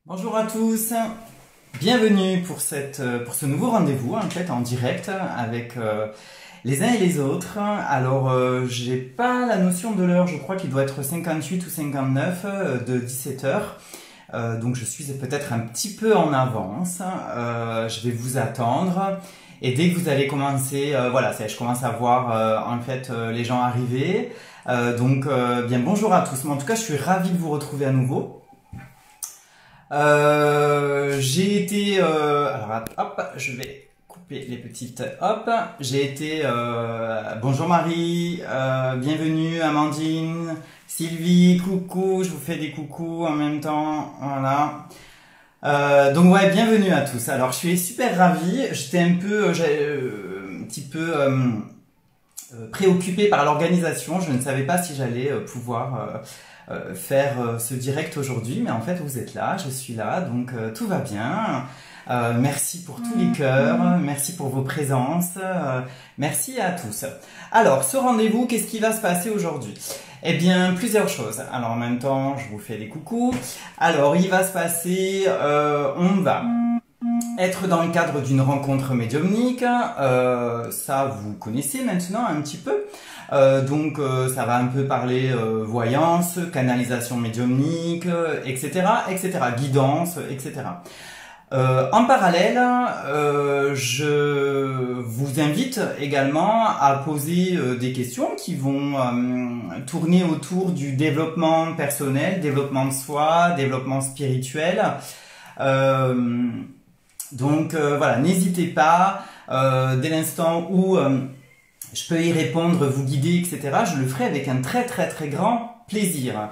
Bonjour à tous, bienvenue pour ce nouveau rendez-vous en fait en direct avec les uns et les autres. Alors j'ai pas la notion de l'heure, je crois qu'il doit être 58 ou 59 de 17 heures. Donc je suis peut-être un petit peu en avance. Je vais vous attendre et dès que vous allez commencer, voilà, je commence à voir en fait les gens arriver. Bien bonjour à tous. Mais en tout cas, je suis ravi de vous retrouver à nouveau. J'ai été alors hop, je vais couper les petites hop. J'ai été bonjour Marie, bienvenue Amandine, Sylvie, coucou, je vous fais des coucous en même temps, voilà. Donc ouais, bienvenue à tous. Alors je suis super ravi. J'étais un petit peu préoccupé par l'organisation. Je ne savais pas si j'allais pouvoir faire ce direct aujourd'hui, mais en fait vous êtes là, je suis là, donc tout va bien. Merci pour tous les cœurs, merci pour vos présences, merci à tous. Alors, ce rendez-vous, qu'est-ce qui va se passer aujourd'hui? Eh bien, plusieurs choses. Alors, en même temps, je vous fais des coucous. Alors, il va se passer, on va être dans le cadre d'une rencontre médiumnique. Ça, vous connaissez maintenant un petit peu. Ça va un peu parler voyance, canalisation médiumnique, etc., etc., guidance, etc. En parallèle, je vous invite également à poser des questions qui vont tourner autour du développement personnel, développement de soi, développement spirituel. Voilà, n'hésitez pas, dès l'instant où je peux y répondre, vous guider, etc., je le ferai avec un très très très grand plaisir.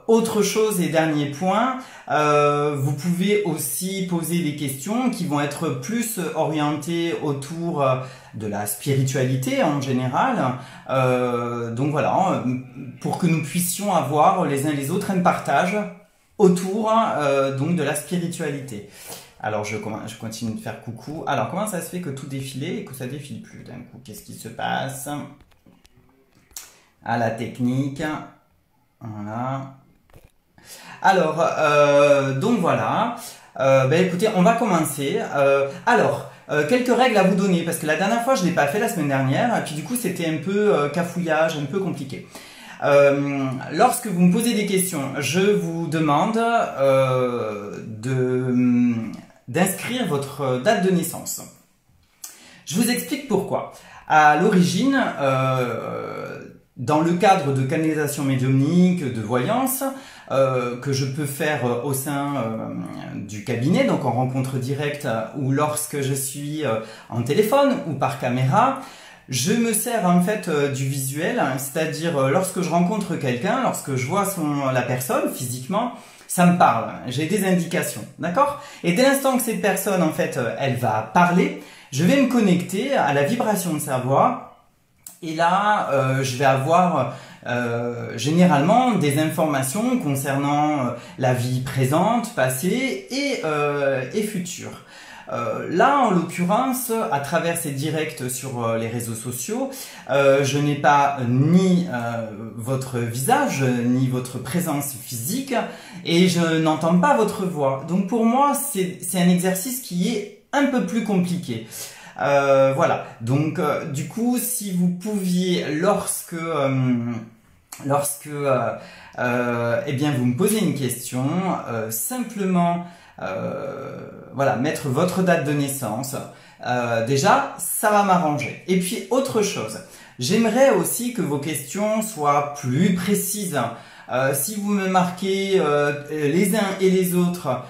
Autre chose et dernier point, vous pouvez aussi poser des questions qui vont être plus orientées autour de la spiritualité en général. Pour que nous puissions avoir les uns les autres un partage autour de la spiritualité. Alors je continue de faire coucou. Alors comment ça se fait que tout défilait et que ça défile plus d'un coup? Qu'est-ce qui se passe? À la technique. Voilà. Alors, voilà. Écoutez, on va commencer. Quelques règles à vous donner, parce que la dernière fois, je ne l'ai pas fait la semaine dernière, et puis du coup, c'était un peu cafouillage, un peu compliqué. Lorsque vous me posez des questions, je vous demande d'inscrire votre date de naissance. Je vous explique pourquoi. À l'origine, dans le cadre de canalisation médiumnique, de voyance, que je peux faire au sein du cabinet, donc en rencontre directe ou lorsque je suis en téléphone ou par caméra, je me sers en fait du visuel, c'est-à-dire lorsque je rencontre quelqu'un, lorsque je vois la personne physiquement, ça me parle, j'ai des indications, d'accord? Et dès l'instant que cette personne, en fait, elle va parler, je vais me connecter à la vibration de sa voix, et là, je vais avoir généralement des informations concernant la vie présente, passée et future. Là, en l'occurrence, à travers ces directs sur les réseaux sociaux, je n'ai pas ni votre visage, ni votre présence physique, et je n'entends pas votre voix. Donc pour moi, c'est un exercice qui est un peu plus compliqué. Voilà. Donc du coup, si vous pouviez, lorsque eh bien vous me posez une question, simplement voilà, mettre votre date de naissance, déjà ça va m'arranger. Et puis autre chose, j'aimerais aussi que vos questions soient plus précises. Si vous me marquez les uns et les autres,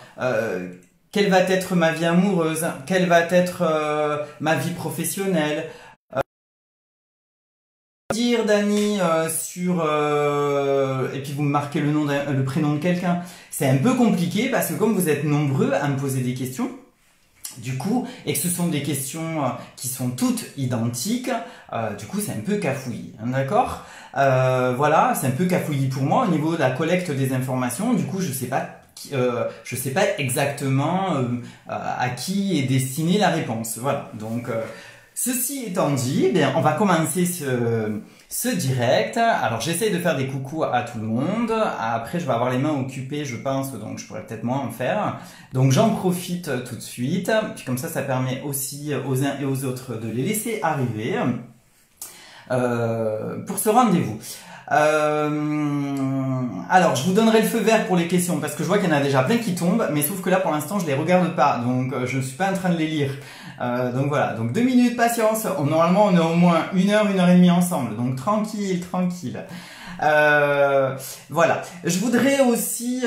quelle va être ma vie amoureuse, quelle va être ma vie professionnelle, dire Dani et puis vous me marquez le prénom de quelqu'un, c'est un peu compliqué parce que comme vous êtes nombreux à me poser des questions, du coup, et que ce sont des questions qui sont toutes identiques, du coup c'est un peu cafouillis, hein, d'accord? Voilà, c'est un peu cafouillis pour moi au niveau de la collecte des informations, du coup je sais pas exactement à qui est destinée la réponse, voilà, donc... Ceci étant dit, eh bien, on va commencer ce direct. Alors j'essaye de faire des coucous à tout le monde. Après je vais avoir les mains occupées je pense, donc je pourrais peut-être moins en faire. Donc j'en profite tout de suite. Puis comme ça permet aussi aux uns et aux autres de les laisser arriver pour ce rendez-vous. Alors je vous donnerai le feu vert pour les questions parce que je vois qu'il y en a déjà plein qui tombent, mais sauf que là pour l'instant je les regarde pas, donc je ne suis pas en train de les lire. Donc voilà, donc 2 minutes patience. Normalement on est au moins 1 heure, 1 heure et demie ensemble, donc tranquille, tranquille. Voilà, je voudrais aussi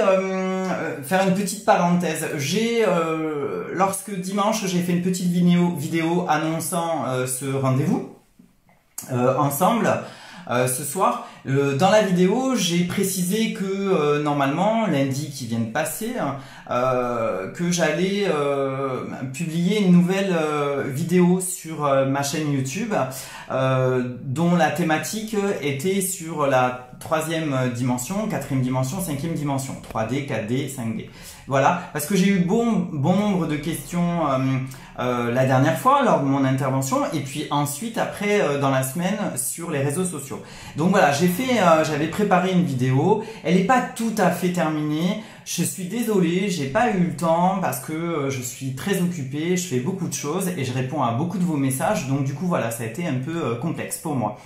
faire une petite parenthèse. Lorsque dimanche j'ai fait une petite vidéo annonçant ce rendez-vous ensemble. Ce soir, dans la vidéo, j'ai précisé que normalement, lundi qui vient de passer, que j'allais publier une nouvelle vidéo sur ma chaîne YouTube dont la thématique était sur la 3e dimension, 4e dimension, 5e dimension, 3D, 4D, 5D. Voilà, parce que j'ai eu bon nombre de questions la dernière fois lors de mon intervention et puis ensuite après dans la semaine sur les réseaux sociaux. Donc voilà, j'avais préparé une vidéo, elle n'est pas tout à fait terminée. Je suis désolé, j'ai pas eu le temps parce que je suis très occupé, je fais beaucoup de choses et je réponds à beaucoup de vos messages. Donc du coup voilà, ça a été un peu complexe pour moi.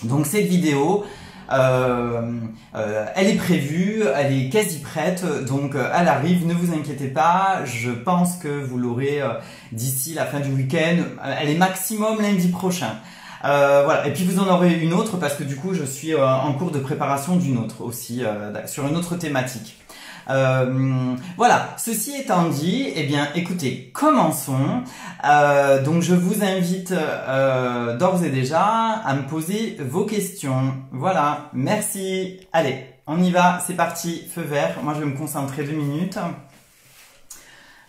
Donc cette vidéo, elle est prévue, elle est quasi prête, donc elle arrive, ne vous inquiétez pas, je pense que vous l'aurez d'ici la fin du week-end, elle est maximum lundi prochain. Voilà, et puis vous en aurez une autre parce que du coup je suis en cours de préparation d'une autre aussi, sur une autre thématique. Voilà, ceci étant dit, eh bien écoutez, commençons. Donc je vous invite d'ores et déjà à me poser vos questions. Voilà, merci. Allez, on y va, c'est parti, feu vert. Moi je vais me concentrer 2 minutes.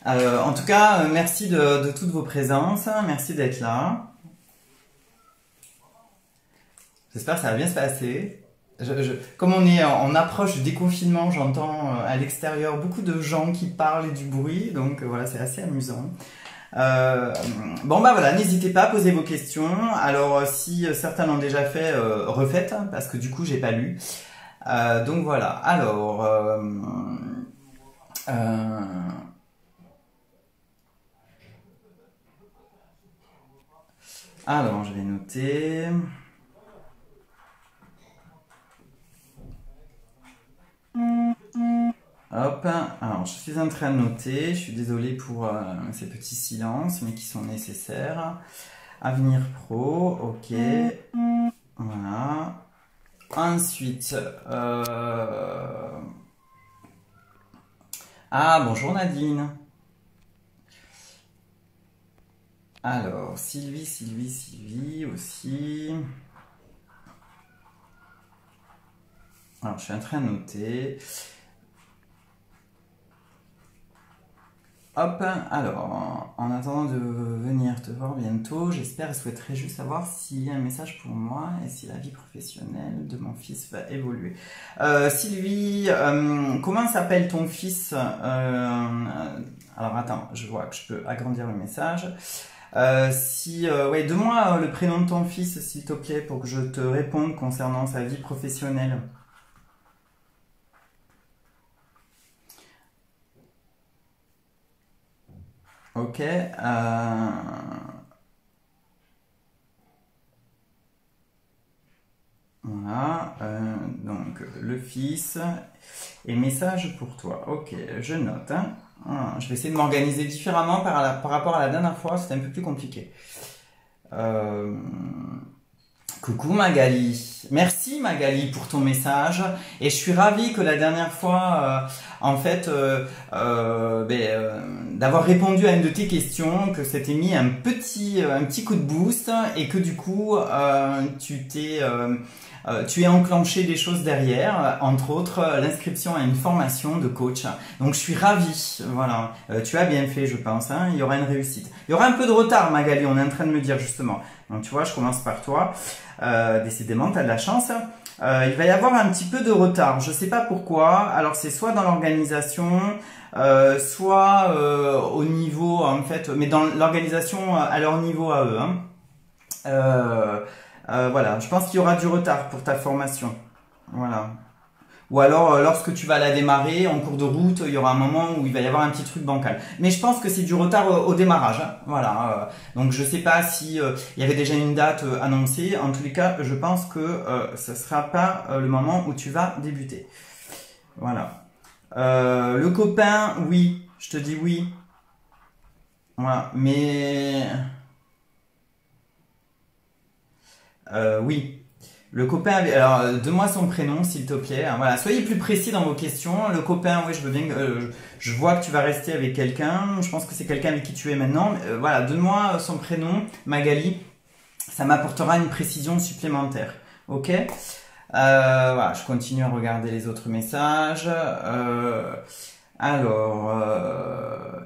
En tout cas, merci de toutes vos présences, merci d'être là. J'espère que ça va bien se passer. Comme on est en approche du déconfinement, j'entends à l'extérieur beaucoup de gens qui parlent et du bruit, donc voilà, c'est assez amusant. Bon bah voilà, n'hésitez pas à poser vos questions. Alors si certains l'ont déjà fait, refaites, parce que du coup j'ai pas lu. Donc voilà, alors... alors je vais noter... Hop, alors je suis en train de noter, je suis désolé pour ces petits silences, mais qui sont nécessaires. Avenir pro, ok, voilà. Ensuite, ah bonjour Nadine. Alors, Sylvie aussi. Alors, je suis en train de noter. Hop, alors, en attendant de venir te voir bientôt, j'espère et souhaiterais juste savoir s'il y a un message pour moi et si la vie professionnelle de mon fils va évoluer. Sylvie, comment s'appelle ton fils? Alors attends, je vois que je peux agrandir le message. Ouais, donne-moi le prénom de ton fils, s'il te plaît, pour que je te réponde concernant sa vie professionnelle. Ok. Voilà. Donc, le fils et message pour toi. Ok, je note. Hein. Je vais essayer de m'organiser différemment par rapport à la dernière fois. C'était un peu plus compliqué. Coucou Magali, merci Magali pour ton message et je suis ravie que la dernière fois, en fait, d'avoir répondu à une de tes questions, que ça t'ait mis un petit coup de boost et que du coup, tu es enclenché des choses derrière, entre autres l'inscription à une formation de coach. Donc je suis ravie, voilà. Tu as bien fait, je pense, hein, il y aura une réussite. Il y aura un peu de retard Magali, on est en train de me dire justement. Donc tu vois, je commence par toi. Décidément, tu as de la chance. Il va y avoir un petit peu de retard, je sais pas pourquoi. Alors c'est soit dans l'organisation, soit au niveau, en fait, mais dans l'organisation à leur niveau à eux. Hein. Voilà, je pense qu'il y aura du retard pour ta formation. Voilà. Ou alors, lorsque tu vas la démarrer, en cours de route, il y aura un moment où il va y avoir un petit truc bancal. Mais je pense que c'est du retard au démarrage, hein. Voilà. Donc, je sais pas si il y avait déjà une date annoncée. En tous les cas, je pense que ce sera pas le moment où tu vas débuter. Voilà. Le copain, oui. Je te dis oui. Voilà. Mais... oui. Le copain, alors donne-moi son prénom s'il te plaît. Voilà, soyez plus précis dans vos questions. Le copain, oui, je veux bien. Je vois que tu vas rester avec quelqu'un. Je pense que c'est quelqu'un avec qui tu es maintenant. Voilà, donne-moi son prénom, Magali. Ça m'apportera une précision supplémentaire. Ok. Voilà, je continue à regarder les autres messages. Alors,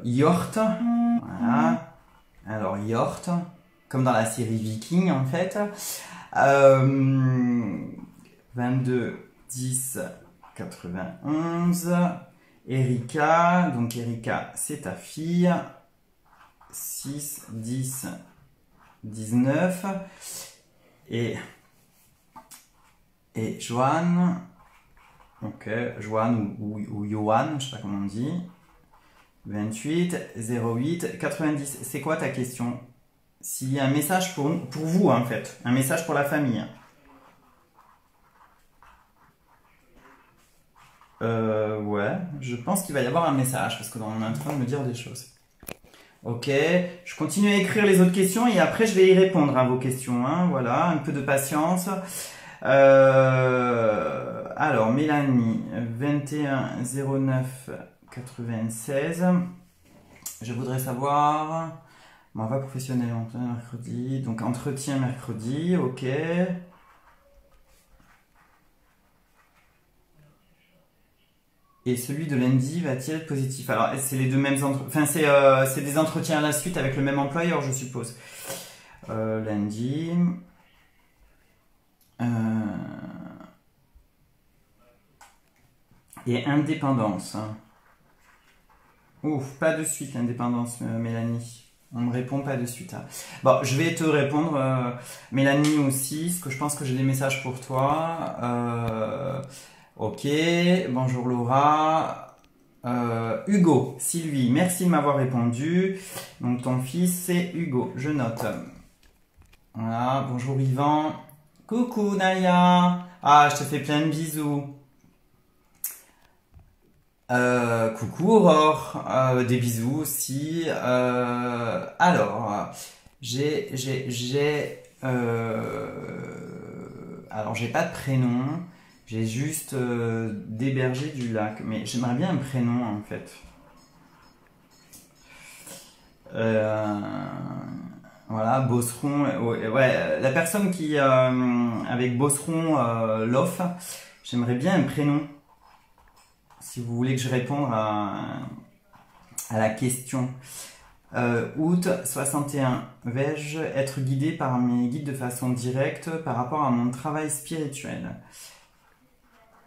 Yort. Voilà. Alors, Yort, comme dans la série Viking en fait. 22 10 91. Erika, donc Erika c'est ta fille. 6 10 19. Et Joanne. Ok, Joanne ou Johan, je sais pas comment on dit. 28 08 90. C'est quoi ta question? S'il y a un message pour vous, en fait. Un message pour la famille. Ouais, je pense qu'il va y avoir un message, parce que on est en train de me dire des choses. Ok, je continue à écrire les autres questions, et après je vais y répondre à vos questions, hein. Voilà, un peu de patience. Alors, Mélanie, 21 09 96. Je voudrais savoir... Bon, va professionnel, mercredi. Donc, entretien mercredi, ok. Et celui de lundi va-t-il être positif? Alors, c'est les deux mêmes enfin, c'est des entretiens à la suite avec le même employeur, je suppose. Lundi. Et indépendance. Ouf, pas de suite, indépendance, Mélanie. On me répond pas de suite, hein. Bon, je vais te répondre, Mélanie aussi, parce que je pense que j'ai des messages pour toi. Ok, bonjour Laura. Hugo, Sylvie, merci de m'avoir répondu. Donc ton fils c'est Hugo, je note. Voilà, bonjour Yvan. Coucou Naya. Ah, je te fais plein de bisous. Coucou Aurore, des bisous aussi. Alors, alors j'ai pas de prénom, j'ai juste des bergers du lac, mais j'aimerais bien un prénom en fait. Voilà, Bosseron, ouais, la personne qui avec Bosseron Loff, j'aimerais bien un prénom. Si vous voulez que je réponde à la question. Août 61. Vais-je être guidé par mes guides de façon directe par rapport à mon travail spirituel?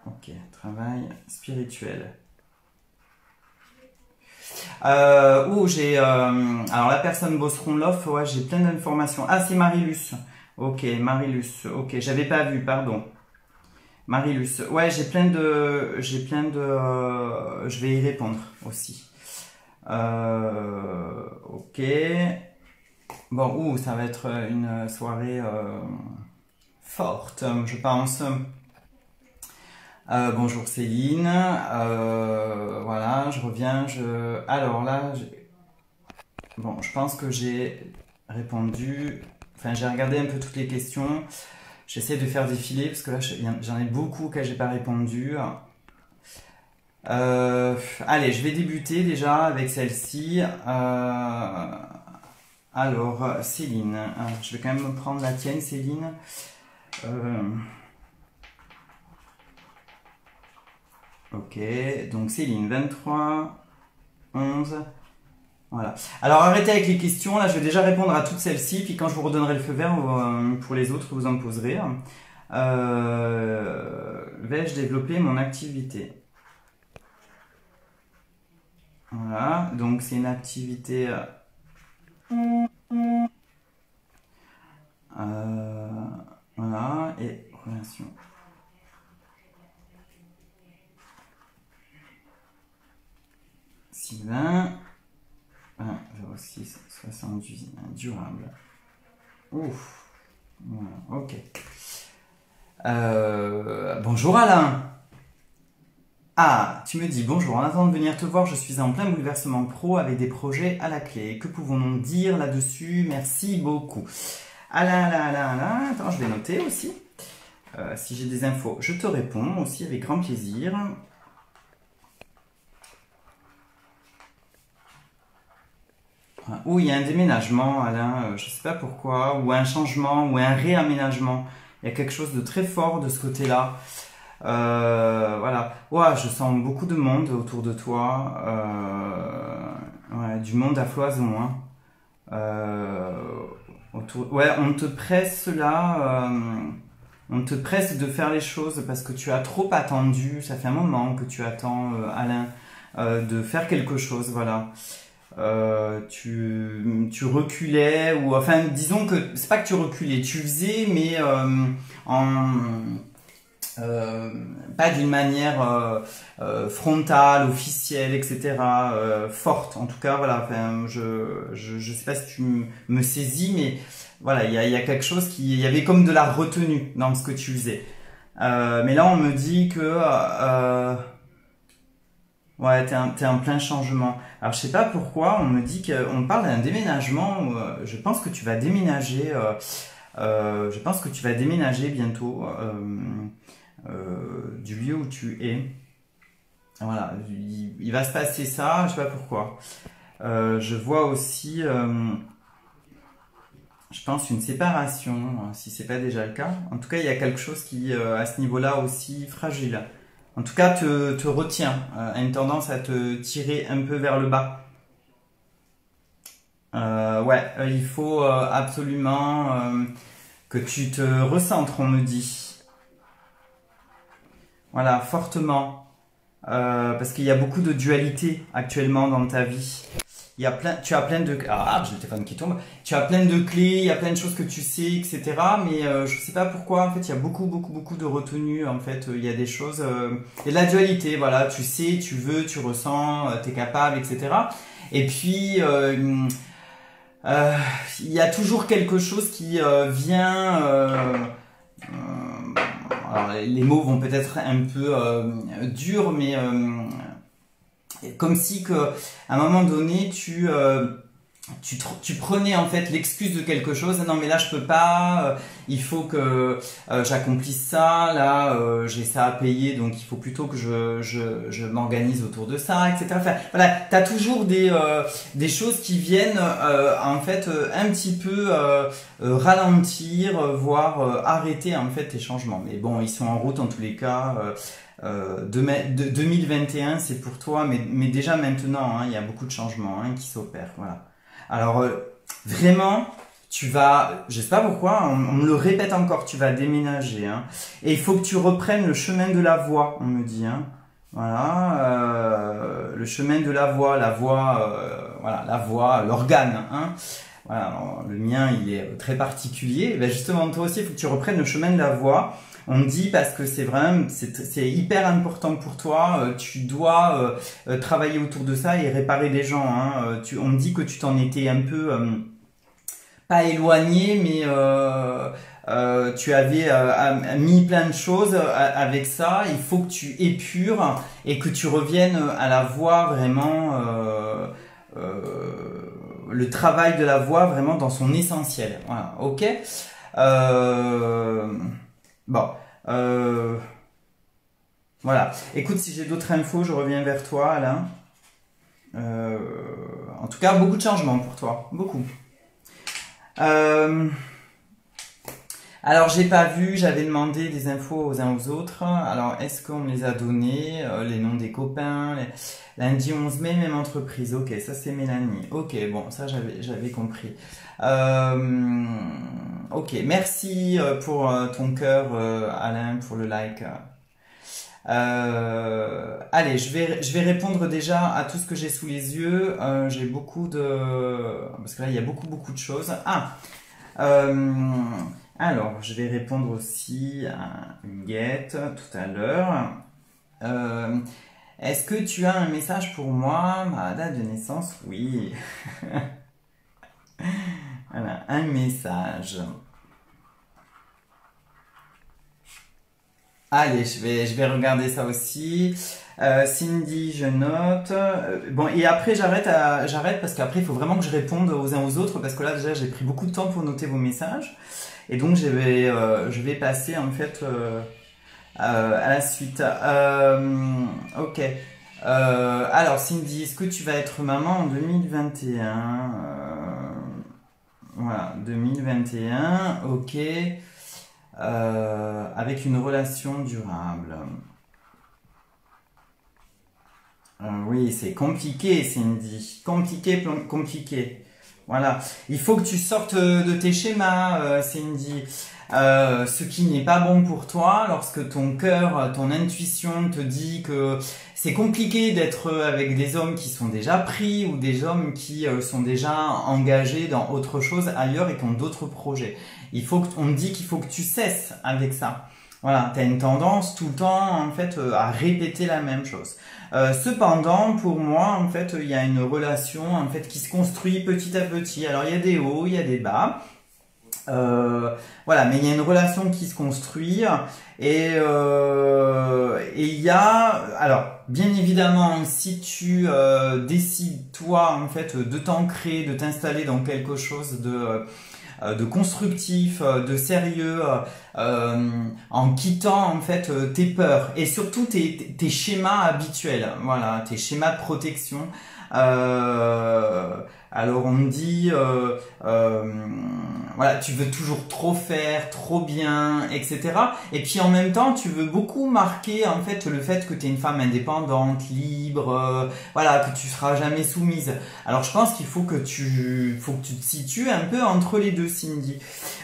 Ok, travail spirituel. J'ai... alors la personne Bosseron Love, ouais, j'ai plein d'informations. Ah, c'est Marilus. Ok, Marilus. Ok, j'avais pas vu, pardon. Marilus, ouais, j'ai plein de, je vais y répondre aussi. Ok. Bon, ça va être une soirée forte, je pense. Bonjour Céline. Voilà, je reviens. Alors là, bon, je pense que j'ai répondu. Enfin, j'ai regardé un peu toutes les questions. J'essaie de faire défiler parce que là j'en ai beaucoup auxquels j'ai pas répondu. Allez, je vais débuter déjà avec celle-ci. Alors, Céline, je vais quand même prendre la tienne, Céline. Ok, donc Céline, 23, 11. Voilà. Alors arrêtez avec les questions, là je vais déjà répondre à toutes celles-ci, puis quand je vous redonnerai le feu vert pour les autres, vous en poserez. Vais-je développer mon activité? Voilà, donc c'est une activité Voilà, et relation. Sylvain. 06 78 durable. Ouf. Voilà, ok. Bonjour Alain. Ah, tu me dis bonjour. En attendant de venir te voir, je suis en plein bouleversement pro avec des projets à la clé. Que pouvons-nous dire là-dessus? Merci beaucoup. Alain, attends, je vais noter aussi. Si j'ai des infos, je te réponds aussi avec grand plaisir. Ou il y a un déménagement, Alain, je ne sais pas pourquoi, ou un changement, ou un réaménagement. Il y a quelque chose de très fort de ce côté-là. Voilà. Ouais, je sens beaucoup de monde autour de toi. Ouais, du monde à foison. Hein. Ouais, on te presse là. On te presse de faire les choses parce que tu as trop attendu. Ça fait un moment que tu attends, Alain, de faire quelque chose. Voilà. Tu reculais ou enfin disons que c'est pas que tu reculais, tu faisais mais pas d'une manière frontale, officielle, etc. Forte. En tout cas, voilà. Enfin, je sais pas si tu me saisis, mais voilà, il y a quelque chose il y avait comme de la retenue dans ce que tu faisais. Mais là, on me dit que ouais, t'es en plein changement. Alors, je sais pas pourquoi, on me dit qu'on parle d'un déménagement. Je pense que tu vas déménager. Je pense que tu vas déménager bientôt du lieu où tu es. Voilà, il va se passer ça, je sais pas pourquoi. Je vois aussi, je pense, une séparation, si c'est pas déjà le cas. En tout cas, il y a quelque chose qui, à ce niveau-là aussi, fragile. En tout cas, te retient, a une tendance à te tirer un peu vers le bas. Ouais, il faut absolument que tu te recentres, on me dit. Voilà, fortement. Parce qu'il y a beaucoup de dualité actuellement dans ta vie. Tu as plein de... Ah, j'ai le téléphone qui tombe. Tu as plein de clés, il y a plein de choses que tu sais, etc. Mais je sais pas pourquoi, en fait, il y a beaucoup de retenue. En fait, il y a des choses... Il y a de la dualité, voilà. Tu sais, tu veux, tu ressens, tu es capable, etc. Et puis... il y a toujours quelque chose qui vient... alors, les mots vont peut-être un peu durs, mais comme si que, à un moment donné, tu prenais en fait l'excuse de quelque chose. Non, mais là, je peux pas. Il faut que j'accomplisse ça. Là, j'ai ça à payer, donc il faut plutôt que je m'organise autour de ça, etc. Enfin, voilà, t'as toujours des choses qui viennent en fait un petit peu ralentir, voire arrêter en fait tes changements. Mais bon, ils sont en route en tous les cas. 2021, c'est pour toi, mais déjà maintenant, hein, il y a beaucoup de changements hein, qui s'opèrent. Voilà. Alors, vraiment, tu vas, je sais pas pourquoi, on me le répète encore, tu vas déménager. Hein, et il faut que tu reprennes le chemin de la voix, on me dit. Hein, voilà, le chemin de la voix, voilà, la voix, l'organe. Hein, voilà, alors, le mien, il est très particulier. Et ben justement, toi aussi, il faut que tu reprennes le chemin de la voix. On me dit parce que c'est vraiment, c'est hyper important pour toi. Tu dois travailler autour de ça et réparer des gens. Hein. On me dit que tu t'en étais un peu pas éloigné, mais tu avais mis plein de choses avec ça. Il faut que tu épures et que tu reviennes à la voix vraiment. Le travail de la voix vraiment dans son essentiel. Voilà, ok. Bon, voilà. Écoute, si j'ai d'autres infos, je reviens vers toi, Alain. En tout cas, beaucoup de changements pour toi, beaucoup. Alors, j'ai pas vu, j'avais demandé des infos aux uns aux autres. Alors, est-ce qu'on me les a donnés, les noms des copains, lundi 11 mai, même entreprise. Ok, ça c'est Mélanie. Ok, bon, ça j'avais compris. Ok, merci pour ton cœur, Alain, pour le like. Allez, je vais répondre déjà à tout ce que j'ai sous les yeux. J'ai beaucoup de... Parce que là, il y a beaucoup de choses. Ah Alors, je vais répondre aussi à Huguette tout à l'heure. Est-ce que tu as un message pour moi? Ma date de naissance? Oui. Voilà, un message. Allez, je vais regarder ça aussi. Cindy, je note. Bon, et après, j'arrête parce qu'après, il faut vraiment que je réponde aux uns aux autres parce que là, déjà, j'ai pris beaucoup de temps pour noter vos messages. Et donc, je vais passer, en fait, à la suite. Ok. Alors, Cindy, est-ce que tu vas être maman en 2021? Voilà, 2021, ok. Avec une relation durable. Oui, c'est compliqué, Cindy. Compliqué, compliqué. Voilà. Il faut que tu sortes de tes schémas, Cindy. Ce qui n'est pas bon pour toi, lorsque ton cœur, ton intuition te dit que c'est compliqué d'être avec des hommes qui sont déjà pris ou des hommes qui sont déjà engagés dans autre chose ailleurs et qui ont d'autres projets. On me dit qu'il faut que tu cesses avec ça. Voilà, tu as une tendance tout le temps en fait à répéter la même chose. Cependant, pour moi, en fait, il y a une relation en fait qui se construit petit à petit. Alors il y a des hauts, il y a des bas. Voilà, mais il y a une relation qui se construit et il y a, alors bien évidemment, si tu décides toi en fait de t'ancrer, de t'installer dans quelque chose de constructif, de sérieux, en quittant en fait tes peurs et surtout tes schémas habituels, voilà, tes schémas de protection. Alors on me dit, voilà, tu veux toujours trop faire, trop bien, etc. Et puis en même temps, tu veux beaucoup marquer en fait le fait que tu es une femme indépendante, libre, voilà, que tu seras jamais soumise. Alors je pense qu'il faut que tu te situes un peu entre les deux, Cindy.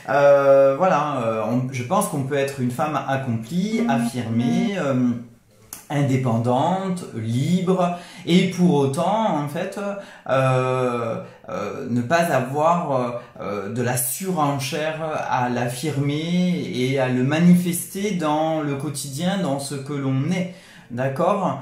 Voilà, je pense qu'on peut être une femme accomplie, affirmée. Indépendante, libre, et pour autant, en fait, ne pas avoir de la surenchère à l'affirmer et à le manifester dans le quotidien, dans ce que l'on est. D'accord?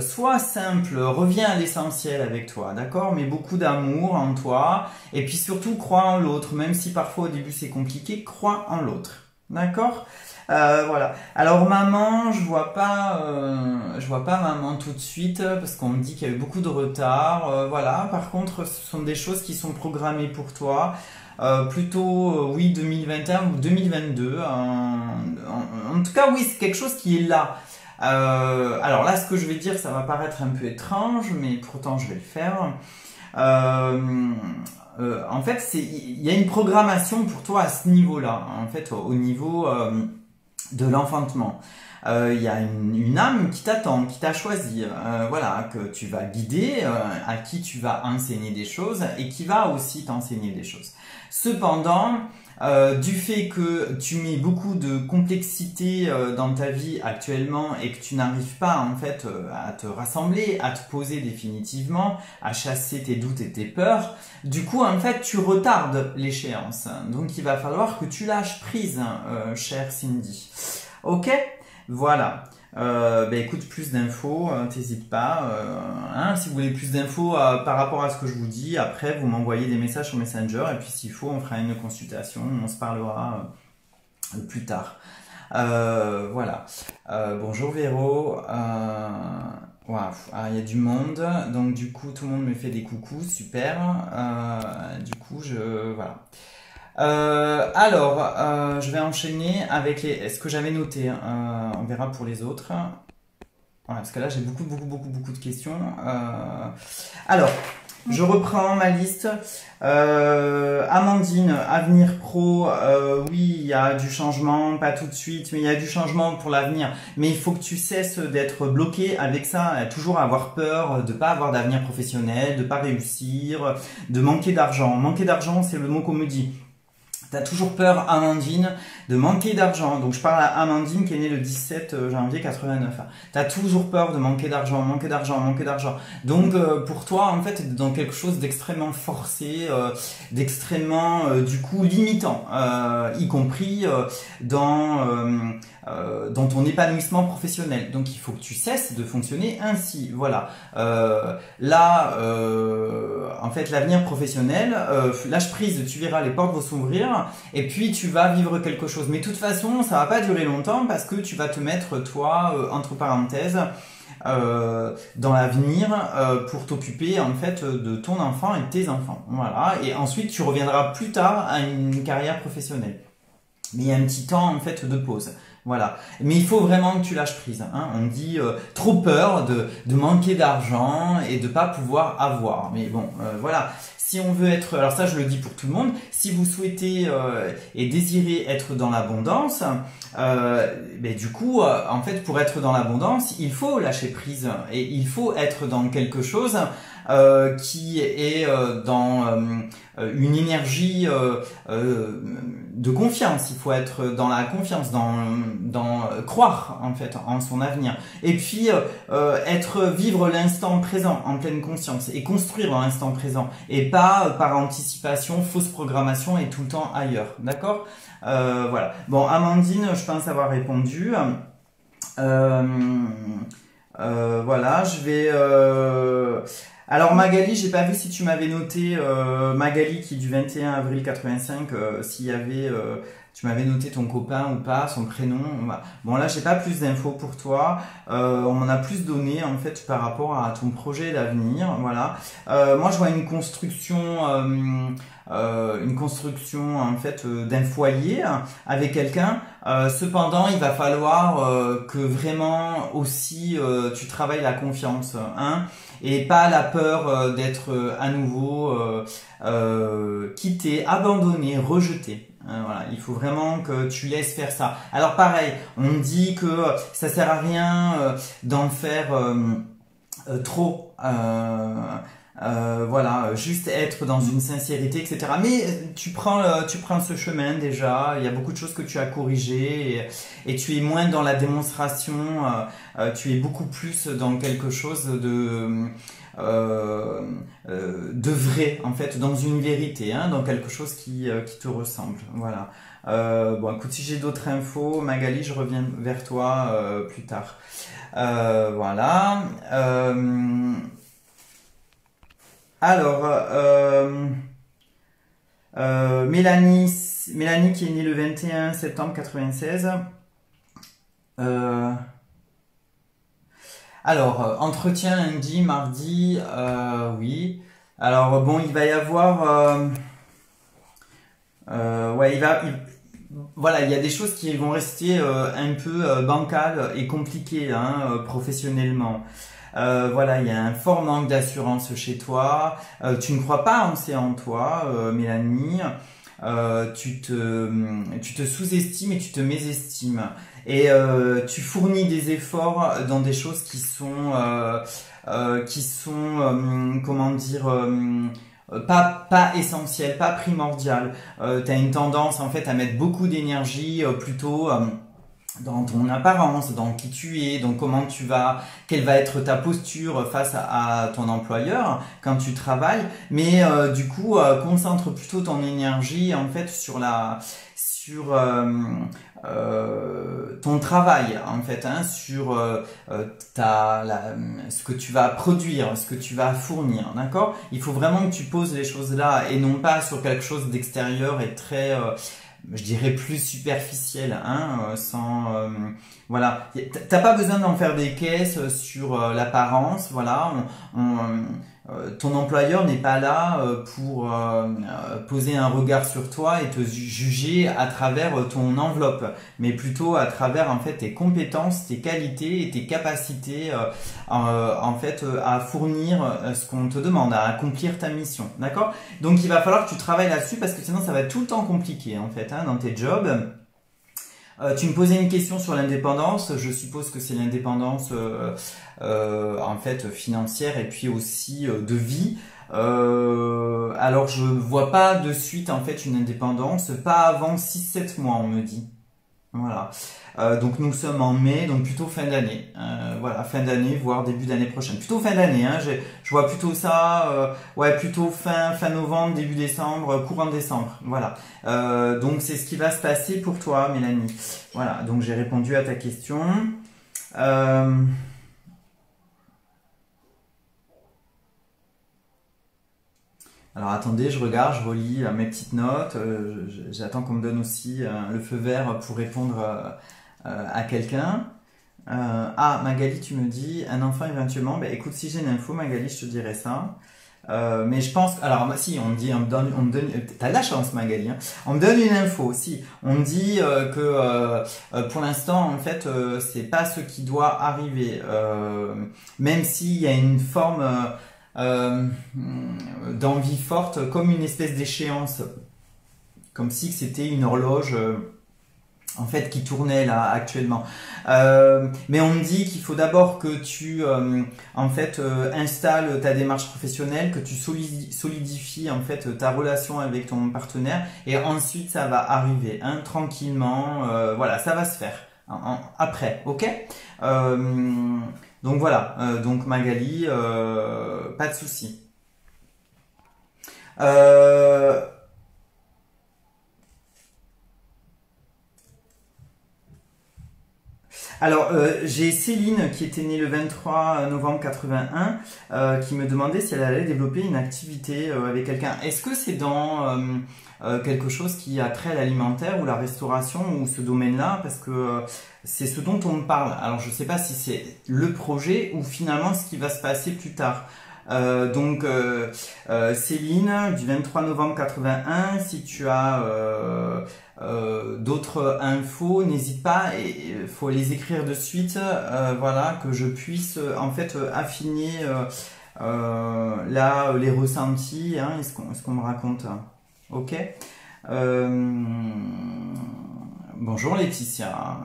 Sois simple, reviens à l'essentiel avec toi, d'accord? Mets beaucoup d'amour en toi, et puis surtout crois en l'autre, même si parfois au début c'est compliqué, crois en l'autre. D'accord? Voilà. Alors maman, je vois pas maman tout de suite parce qu'on me dit qu'il y a eu beaucoup de retard. Voilà. Par contre, ce sont des choses qui sont programmées pour toi. Plutôt oui 2021 ou 2022. En tout cas, oui, c'est quelque chose qui est là. Alors là, ce que je vais dire, ça va paraître un peu étrange, mais pourtant je vais le faire. En fait, il y a une programmation pour toi à ce niveau-là. En fait, au niveau de l'enfantement. Il y a une âme qui t'attend, qui t'a choisi, voilà, que tu vas guider, à qui tu vas enseigner des choses et qui va aussi t'enseigner des choses. Cependant, du fait que tu mets beaucoup de complexité dans ta vie actuellement et que tu n'arrives pas en fait à te rassembler, à te poser définitivement, à chasser tes doutes et tes peurs, du coup en fait tu retardes l'échéance. Donc il va falloir que tu lâches prise, chère Cindy. Ok? Voilà. Écoute, plus d'infos, t'hésites pas. Si vous voulez plus d'infos par rapport à ce que je vous dis, après vous m'envoyez des messages sur Messenger et puis s'il faut on fera une consultation, on se parlera plus tard. Voilà. Bonjour Véro. Waouh, il y a du monde, donc du coup tout le monde me fait des coucous, super. Du coup voilà. Je vais enchaîner avec ce que j'avais noté. On verra pour les autres. Voilà, parce que là, j'ai beaucoup de questions. Je reprends ma liste. Amandine, avenir pro. Oui, il y a du changement, pas tout de suite, mais il y a du changement pour l'avenir. Mais il faut que tu cesses d'être bloqué avec ça, toujours avoir peur de pas avoir d'avenir professionnel, de pas réussir, de manquer d'argent. Manquer d'argent, c'est le mot qu'on me dit. T'as toujours peur, Amandine, de manquer d'argent. Donc je parle à Amandine qui est née le 17 janvier 89. T'as toujours peur de manquer d'argent, manquer d'argent, manquer d'argent. Donc pour toi, en fait, t'es dans quelque chose d'extrêmement forcé, d'extrêmement du coup limitant, y compris dans ton épanouissement professionnel. Donc il faut que tu cesses de fonctionner ainsi. Voilà. En fait, l'avenir professionnel, lâche prise, tu verras, les portes vont s'ouvrir et puis tu vas vivre quelque chose. Mais de toute façon, ça va pas durer longtemps parce que tu vas te mettre, toi, entre parenthèses, dans l'avenir pour t'occuper en fait de ton enfant et de tes enfants. Voilà. Et ensuite, tu reviendras plus tard à une carrière professionnelle. Mais il y a un petit temps en fait de pause. Voilà. Mais il faut vraiment que tu lâches prise. Hein. On dit trop peur de manquer d'argent et de pas pouvoir avoir. Mais bon, voilà. Si on veut être, alors ça je le dis pour tout le monde, si vous souhaitez et désirez être dans l'abondance, du coup, en fait, pour être dans l'abondance, il faut lâcher prise et il faut être dans quelque chose qui est dans une énergie de confiance. Il faut être dans la confiance, dans croire en fait en son avenir. Et puis vivre l'instant présent en pleine conscience et construire dans l'instant présent et pas par anticipation, fausse programmation et tout le temps ailleurs. D'accord? Voilà. Bon, Amandine, je pense avoir répondu. Voilà, je vais. Alors Magali, j'ai pas vu si tu m'avais noté Magali qui du 21 avril 85, s'il y avait, tu m'avais noté ton copain ou pas, son prénom. Bon là, j'ai pas plus d'infos pour toi. On m'en a plus donné en fait par rapport à ton projet d'avenir. Voilà. Moi, je vois une construction en fait d'un foyer avec quelqu'un. Cependant, il va falloir que vraiment aussi tu travailles la confiance, hein, et pas la peur d'être à nouveau quitté, abandonné, rejeté. Hein, voilà, il faut vraiment que tu laisses faire ça. Alors pareil, on dit que ça sert à rien d'en faire trop. Voilà, juste être dans une sincérité, etc. Mais tu prends ce chemin déjà. Il y a beaucoup de choses que tu as corrigées et tu es moins dans la démonstration. Tu es beaucoup plus dans quelque chose de vrai, en fait, dans une vérité, hein, dans quelque chose qui te ressemble. Voilà. Bon, écoute, si j'ai d'autres infos, Magali, je reviens vers toi plus tard. Voilà. Alors, Mélanie qui est née le 21 septembre 96. Alors, entretien lundi, mardi, oui. Alors, bon, il va y avoir... ouais, voilà, il y a des choses qui vont rester un peu bancales et compliquées, hein, professionnellement. Voilà, il y a un fort manque d'assurance chez toi. Tu ne crois pas en toi, Mélanie. Tu te sous-estimes et tu te mésestimes. Et tu fournis des efforts dans des choses qui sont comment dire, pas essentielles, pas primordiales. Tu as une tendance en fait à mettre beaucoup d'énergie plutôt dans ton apparence, dans qui tu es, donc quelle va être ta posture face à ton employeur quand tu travailles, mais du coup concentre plutôt ton énergie en fait sur ton travail en fait, hein, sur ce que tu vas produire, ce que tu vas fournir, d'accord? Il faut vraiment que tu poses les choses là et non pas sur quelque chose d'extérieur et très je dirais plus superficiel, hein, voilà. T'as pas besoin d'en faire des caisses sur l'apparence, voilà. Ton employeur n'est pas là pour poser un regard sur toi et te juger à travers ton enveloppe, mais plutôt à travers en fait tes compétences, tes qualités et tes capacités en fait à fournir ce qu'on te demande, à accomplir ta mission, d'accord? Donc il va falloir que tu travailles là-dessus parce que sinon ça va être tout le temps compliqué en fait, hein, dans tes jobs. Tu me posais une question sur l'indépendance. Je suppose que c'est l'indépendance en fait financière et puis aussi de vie. Alors je vois pas de suite en fait une indépendance, pas avant 6-7 mois on me dit. Voilà. Donc nous sommes en mai, donc plutôt fin d'année. Voilà, fin d'année, voire début d'année prochaine. Plutôt fin d'année, hein. Je vois plutôt ça, ouais, plutôt fin novembre, début décembre, courant décembre. Voilà. Donc c'est ce qui va se passer pour toi, Mélanie. Voilà, donc j'ai répondu à ta question. Alors attendez, je regarde, je relis mes petites notes. J'attends qu'on me donne aussi le feu vert pour répondre à quelqu'un. Ah, Magali, tu me dis un enfant éventuellement. Ben, écoute, si j'ai une info, Magali, je te dirai ça. Mais je pense, alors moi, si on me dit, on me donne, t'as de la chance, Magali. Hein. On me donne une info. Si on me dit que pour l'instant, en fait, c'est pas ce qui doit arriver, même s'il y a une forme d'envie forte, comme une espèce d'échéance, comme si c'était une horloge. En fait, qui tournait là actuellement. Mais on me dit qu'il faut d'abord que tu en fait installes ta démarche professionnelle, que tu solidifies en fait ta relation avec ton partenaire, et ensuite ça va arriver hein, tranquillement. Voilà, ça va se faire après, ok. Donc voilà, donc Magali, pas de souci. Alors, j'ai Céline qui était née le 23 novembre 81 qui me demandait si elle allait développer une activité avec quelqu'un. Est-ce que c'est dans quelque chose qui a trait à l'alimentaire ou la restauration ou ce domaine-là? Parce que c'est ce dont on me parle. Alors, je ne sais pas si c'est le projet ou finalement ce qui va se passer plus tard. Donc Céline du 23 novembre 81, si tu as d'autres infos, n'hésite pas, il faut les écrire de suite, voilà, que je puisse en fait affiner là les ressentis, hein, ce qu'on me raconte. Ok. Bonjour Laetitia,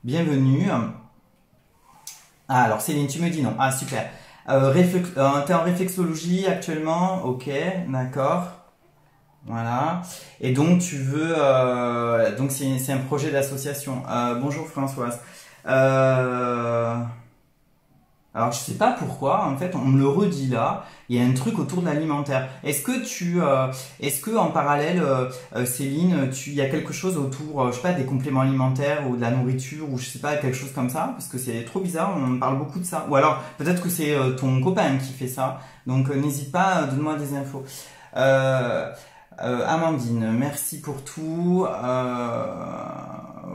bienvenue. Ah alors Céline, tu me dis non. Ah super. T'es en réflexologie actuellement, ok, d'accord. Voilà. Et donc tu veux, donc c'est un projet d'association. Bonjour Françoise. Alors je sais pas pourquoi, en fait, on me le redit là. Il y a un truc autour de l'alimentaire. Est-ce que en parallèle, Céline, il y a quelque chose autour, je sais pas, des compléments alimentaires ou de la nourriture ou je sais pas, quelque chose comme ça, parce que c'est trop bizarre. On me parle beaucoup de ça. Ou alors peut-être que c'est ton copain qui fait ça. Donc n'hésite pas, donne-moi des infos. Amandine, merci pour tout.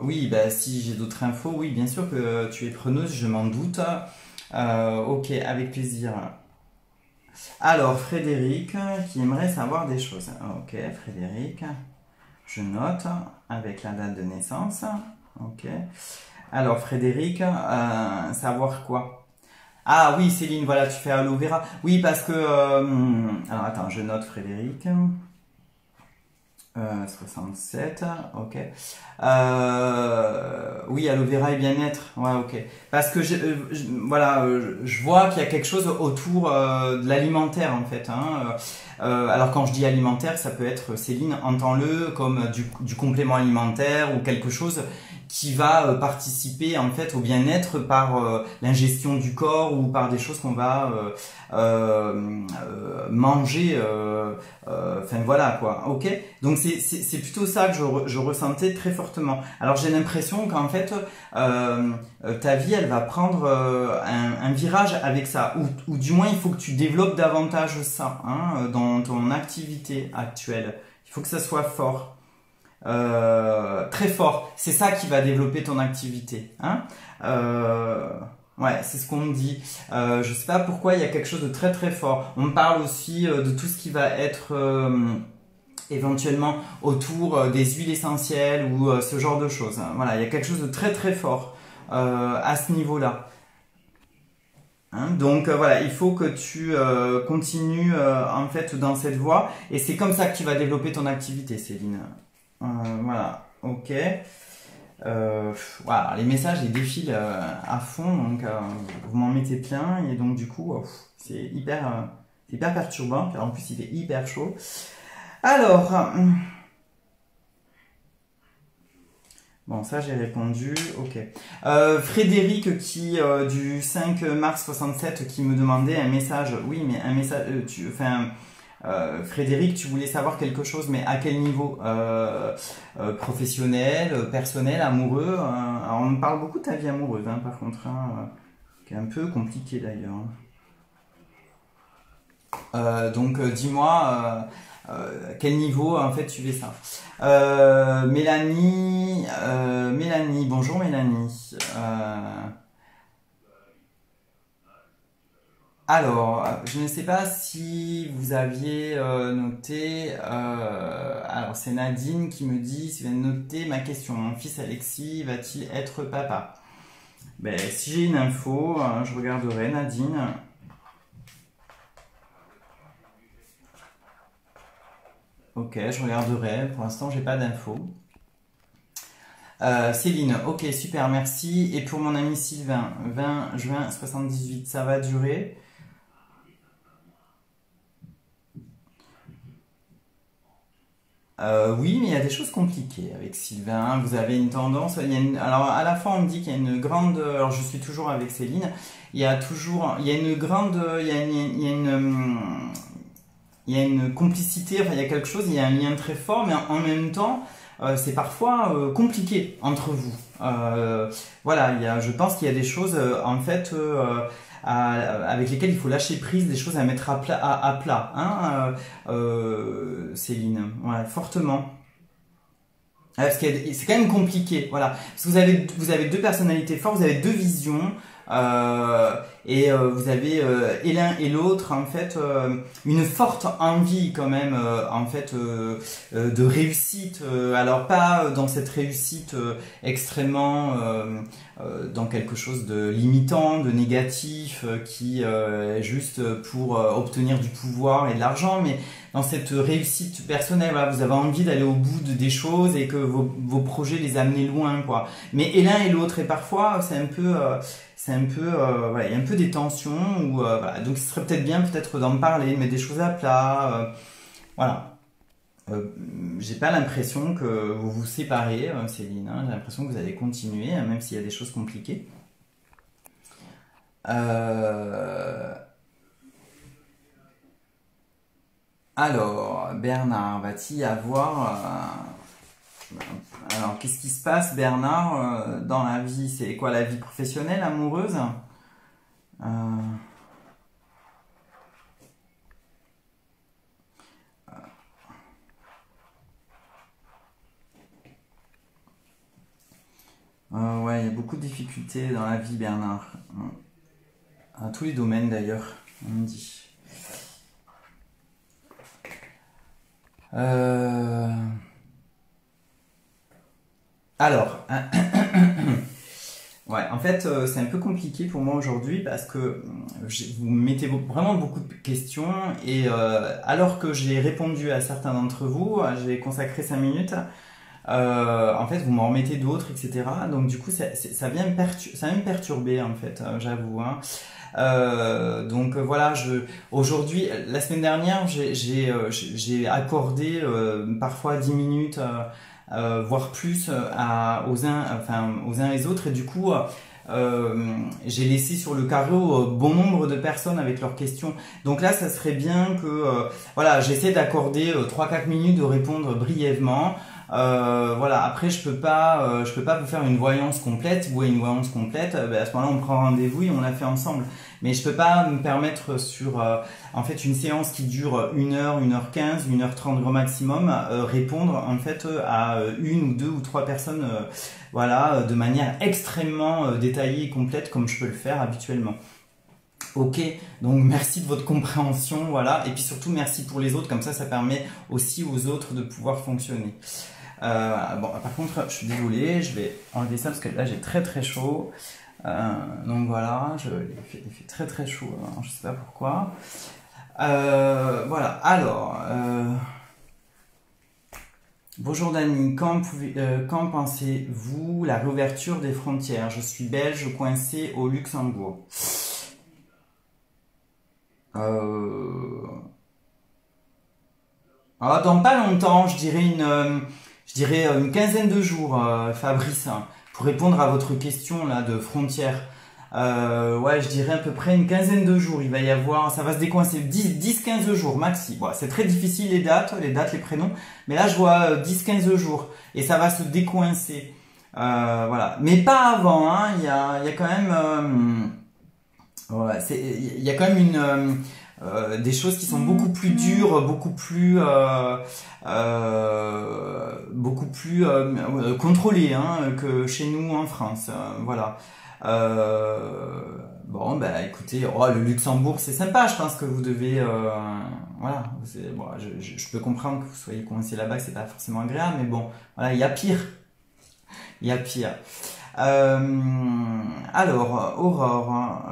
Oui, bah si j'ai d'autres infos, oui, bien sûr que tu es preneuse, je m'en doute. Ok, avec plaisir. Alors, Frédéric, qui aimerait savoir des choses. Ok, Frédéric, je note avec la date de naissance. Ok. Alors, Frédéric, savoir quoi? Ah oui, Céline, voilà, tu fais aloe vera. Oui, parce que... alors, attends, je note Frédéric. 67, ok. Oui, aloe vera et bien-être, ouais, ok. Parce que voilà, je vois qu'il y a quelque chose autour de l'alimentaire en fait. Hein. Alors quand je dis alimentaire, ça peut être, Céline, entends-le comme du complément alimentaire ou quelque chose qui va participer en fait au bien-être par l'ingestion du corps ou par des choses qu'on va manger. Enfin voilà quoi. Ok. Donc c'est plutôt ça que je ressentais très fortement. Alors j'ai l'impression qu'en fait ta vie elle va prendre un virage avec ça, ou du moins il faut que tu développes davantage ça hein, dans ton activité actuelle. Il faut que ça soit fort. Très fort. C'est ça qui va développer ton activité. Hein ouais, c'est ce qu'on me dit. Je sais pas pourquoi il y a quelque chose de très très fort. On me parle aussi de tout ce qui va être éventuellement autour des huiles essentielles ou ce genre de choses. Voilà, il y a quelque chose de très très fort à ce niveau-là. Hein, donc voilà, il faut que tu continues en fait dans cette voie et c'est comme ça que tu vas développer ton activité, Céline. Voilà, ok. Voilà, les messages ils défilent à fond, donc vous m'en mettez plein et donc du coup c'est c'est hyper perturbant, car en plus il fait hyper chaud. Alors, bon, ça j'ai répondu, ok. Frédéric qui du 5 mars 67 qui me demandait un message, oui mais un message, Frédéric, tu voulais savoir quelque chose, mais à quel niveau professionnel, personnel, amoureux alors on me parle beaucoup de ta vie amoureuse, hein, par contre, hein, qui est un peu compliqué d'ailleurs. Donc dis-moi quel niveau en fait tu fais ça. Mélanie, Mélanie, bonjour Mélanie. Alors, je ne sais pas si vous aviez noté. Alors, c'est Nadine qui me dit si vous avez noté ma question. Mon fils Alexis va-t-il être papa? Ben, si j'ai une info, je regarderai Nadine. Ok, je regarderai. Pour l'instant, j'ai pas d'info. Céline, ok, super, merci. Et pour mon ami Sylvain, 20 juin 78, ça va durer? Oui, mais il y a des choses compliquées avec Sylvain. Vous avez une tendance. Alors, à la fois, on me dit qu'il y a une grande. Alors, je suis toujours avec Céline. Il y a toujours. Il y a une grande. Il y a une complicité. Enfin, il y a quelque chose. Il y a un lien très fort, mais en même temps, c'est parfois compliqué entre vous. Voilà. Je pense qu'il y a des choses, en fait. Avec lesquelles il faut lâcher prise, des choses à mettre à plat, hein, Céline, voilà, fortement. Parce que c'est quand même compliqué, voilà. Parce que vous avez deux personnalités fortes, vous avez deux visions, et vous avez et l'un et l'autre en fait une forte envie quand même en fait de réussite. Alors pas dans cette réussite extrêmement dans quelque chose de limitant, de négatif, qui est juste pour obtenir du pouvoir et de l'argent, mais dans cette réussite personnelle, voilà, vous avez envie d'aller au bout des choses et que vos projets les amenez loin, quoi. Mais et l'un et l'autre, et parfois c'est un peu, voilà, il y a un peu des tensions, ou voilà. Donc ce serait peut-être bien peut-être d'en parler, de mettre des choses à plat, voilà. J'ai pas l'impression que vous vous séparez, Céline, hein. J'ai l'impression que vous allez continuer, hein, même s'il y a des choses compliquées. Alors, Bernard, va-t-il y avoir... Alors, qu'est-ce qui se passe, Bernard, dans la vie? C'est quoi, la vie professionnelle, amoureuse? Euh, ouais, il y a beaucoup de difficultés dans la vie, Bernard. À tous les domaines, d'ailleurs, on me dit. Alors, ouais, en fait, c'est un peu compliqué pour moi aujourd'hui parce que vous me mettez vraiment beaucoup de questions et alors que j'ai répondu à certains d'entre vous, j'ai consacré 5 minutes. En fait, vous m'en remettez d'autres, etc. Donc du coup, ça vient ça vient me perturber en fait, j'avoue, hein. Donc voilà, aujourd'hui, la semaine dernière, j'ai accordé parfois 10 minutes, voire plus, aux uns et les autres, et du coup, j'ai laissé sur le carreau bon nombre de personnes avec leurs questions. Donc là, ça serait bien que, voilà, j'essaie d'accorder 3-4 minutes de répondre brièvement. Voilà, après je peux pas vous faire une voyance complète. Vous voyez une voyance complète, à ce moment-là on prend rendez-vous et on la fait ensemble. Mais je peux pas me permettre sur en fait une séance qui dure 1 heure, 1h15, 1h30 grand maximum, répondre en fait à une ou deux ou trois personnes, voilà, de manière extrêmement détaillée et complète comme je peux le faire habituellement. Ok, donc merci de votre compréhension, voilà, et puis surtout merci pour les autres, comme ça permet aussi aux autres de pouvoir fonctionner. Bon, par contre, je suis désolé, je vais enlever ça parce que là j'ai très très chaud. Donc voilà, il fait très très chaud, hein, je sais pas pourquoi. Voilà, alors, bonjour Dani, quand pensez-vous la réouverture des frontières? Je suis belge coincé au Luxembourg. Ah, dans pas longtemps, je dirais une quinzaine de jours, Fabrice, hein, pour répondre à votre question là de frontières. Ouais, je dirais à peu près une quinzaine de jours. Il va y avoir, ça va se décoincer 10-15 jours maxi. Bon, c'est très difficile les dates, les prénoms. Mais là, je vois 10-15 jours et ça va se décoincer. Voilà, mais pas avant. Hein. Il y a quand même, ouais, il y a quand même des choses qui sont beaucoup plus dures, beaucoup plus contrôlées hein, que chez nous en France. Voilà. Bon, bah écoutez, oh, le Luxembourg, c'est sympa. Je pense que vous devez, voilà. Bon, je peux comprendre que vous soyez coincé là-bas, que c'est pas forcément agréable, mais bon, voilà, il y a pire. Il y a pire. Alors, Aurore,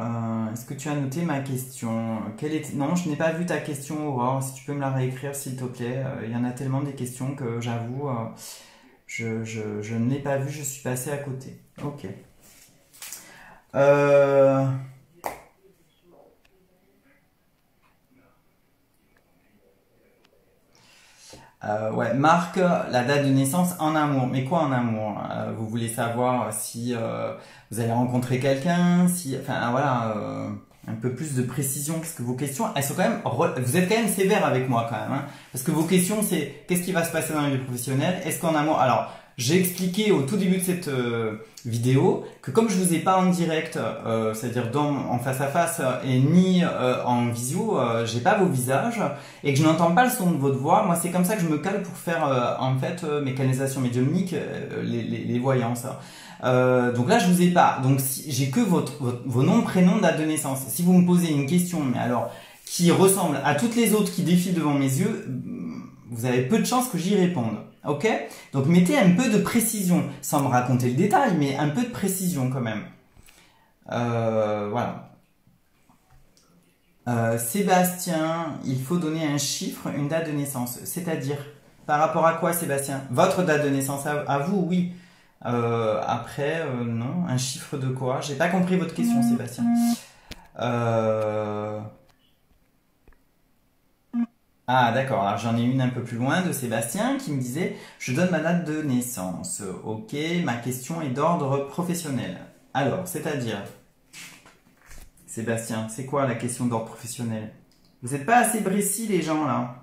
est-ce que tu as noté ma question? Non, je n'ai pas vu ta question, Aurore. Si tu peux me la réécrire, s'il te plaît. Il y en a tellement des questions que j'avoue, je ne l'ai pas vu, je suis passé à côté. Ok. Ouais, Marc, la date de naissance en amour. Mais quoi en amour? Vous voulez savoir si vous avez rencontré quelqu'un, si, enfin voilà, un peu plus de précision parce que vos questions, elles sont quand même, vous êtes quand même sévère avec moi quand même, hein, parce que vos questions c'est qu'est-ce qui va se passer dans la vie professionnelle? Est-ce qu'en amour? Alors, j'ai expliqué au tout début de cette vidéo que comme je vous ai pas en direct, c'est-à-dire en face à face et ni en visio, j'ai pas vos visages et que je n'entends pas le son de votre voix. Moi, c'est comme ça que je me cale pour faire en fait mes canalisations médiumniques, les voyances. Donc là, je vous ai pas. Donc j'ai que vos noms, prénoms, date de naissance. Si vous me posez une question, mais alors qui ressemble à toutes les autres qui défilent devant mes yeux, vous avez peu de chances que j'y réponde. Ok? Donc mettez un peu de précision, sans me raconter le détail, mais un peu de précision quand même. Voilà. Sébastien, il faut donner un chiffre, une date de naissance. C'est-à-dire, par rapport à quoi, Sébastien? Votre date de naissance à vous, oui. Après, non. Un chiffre de quoi? J'ai pas compris votre question, Sébastien. Ah d'accord, alors j'en ai une un peu plus loin de Sébastien qui me disait « Je donne ma date de naissance. Ok, ma question est d'ordre professionnel. » Alors, c'est-à-dire, Sébastien, c'est quoi la question d'ordre professionnel? Vous n'êtes pas assez précis les gens là.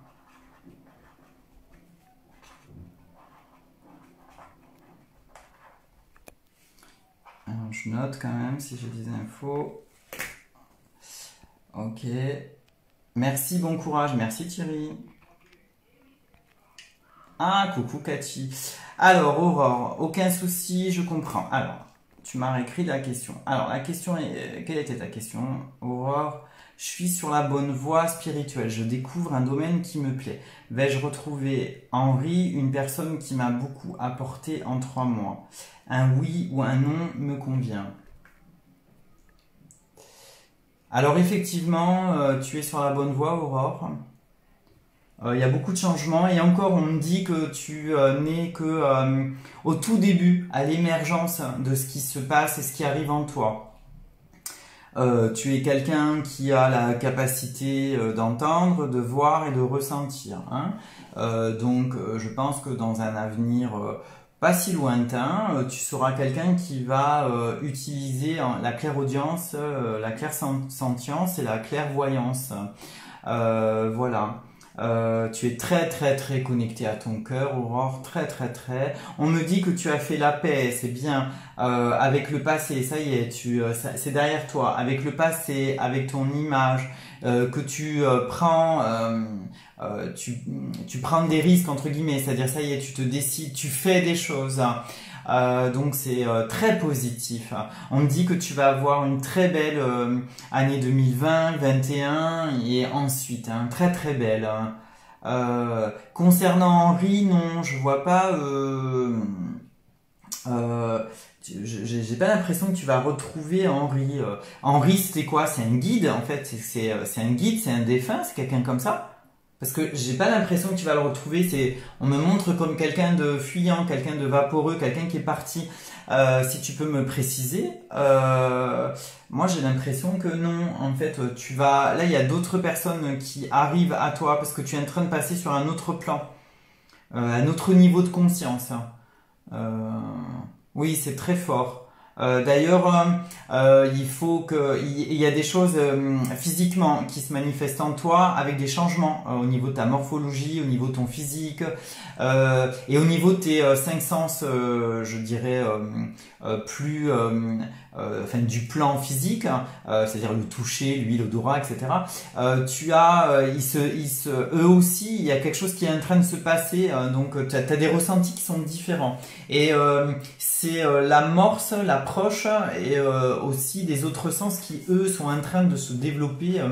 Alors, je note quand même si j'ai des infos. Ok. Merci, bon courage. Merci Thierry. Ah, coucou Cathy. Alors, Aurore, aucun souci, je comprends. Alors, tu m'as réécrit la question. Alors, la question est... Quelle était ta question, Aurore? Je suis sur la bonne voie spirituelle. Je découvre un domaine qui me plaît. Vais-je retrouver Henri, une personne qui m'a beaucoup apporté en 3 mois? Un oui ou un non me convient. Alors effectivement, tu es sur la bonne voie, Aurore. Il y a beaucoup de changements et encore on me dit que tu n'es que au tout début, à l'émergence de ce qui se passe et ce qui arrive en toi. Tu es quelqu'un qui a la capacité d'entendre, de voir et de ressentir. Hein. Donc je pense que dans un avenir pas si lointain, tu seras quelqu'un qui va utiliser la clairaudience, la clairsentience et la clairvoyance. Voilà. Tu es très très très connecté à ton cœur, Aurore, très très très. On me dit que tu as fait la paix, c'est bien, avec le passé, ça y est, c'est derrière toi, avec le passé, avec ton image, que tu prends, tu prends des risques entre guillemets, c'est-à-dire ça y est, tu te décides, tu fais des choses. Donc c'est très positif. On me dit que tu vas avoir une très belle année 2020, 2021 et ensuite, hein, très très belle. Concernant Henri, non, je vois pas. J'ai pas l'impression que tu vas retrouver Henri. Henri, c'était quoi? C'est un guide en fait. C'est un guide, c'est un défunt, c'est quelqu'un comme ça. Parce que j'ai pas l'impression que tu vas le retrouver. On me montre comme quelqu'un de fuyant, quelqu'un de vaporeux, quelqu'un qui est parti. Si tu peux me préciser. Moi, j'ai l'impression que non. En fait, là, il y a d'autres personnes qui arrivent à toi parce que tu es en train de passer sur un autre plan, un autre niveau de conscience. Euh, oui, c'est très fort. D'ailleurs, il y a des choses physiquement qui se manifestent en toi avec des changements au niveau de ta morphologie, au niveau de ton physique et au niveau de tes cinq sens, je dirais enfin du plan physique, c'est-à-dire le toucher, l'huile, l'odorat, etc. Eux aussi, il y a quelque chose qui est en train de se passer, donc tu as des ressentis qui sont différents. Et c'est l'amorce, l'approche et aussi des autres sens qui, eux, sont en train de se développer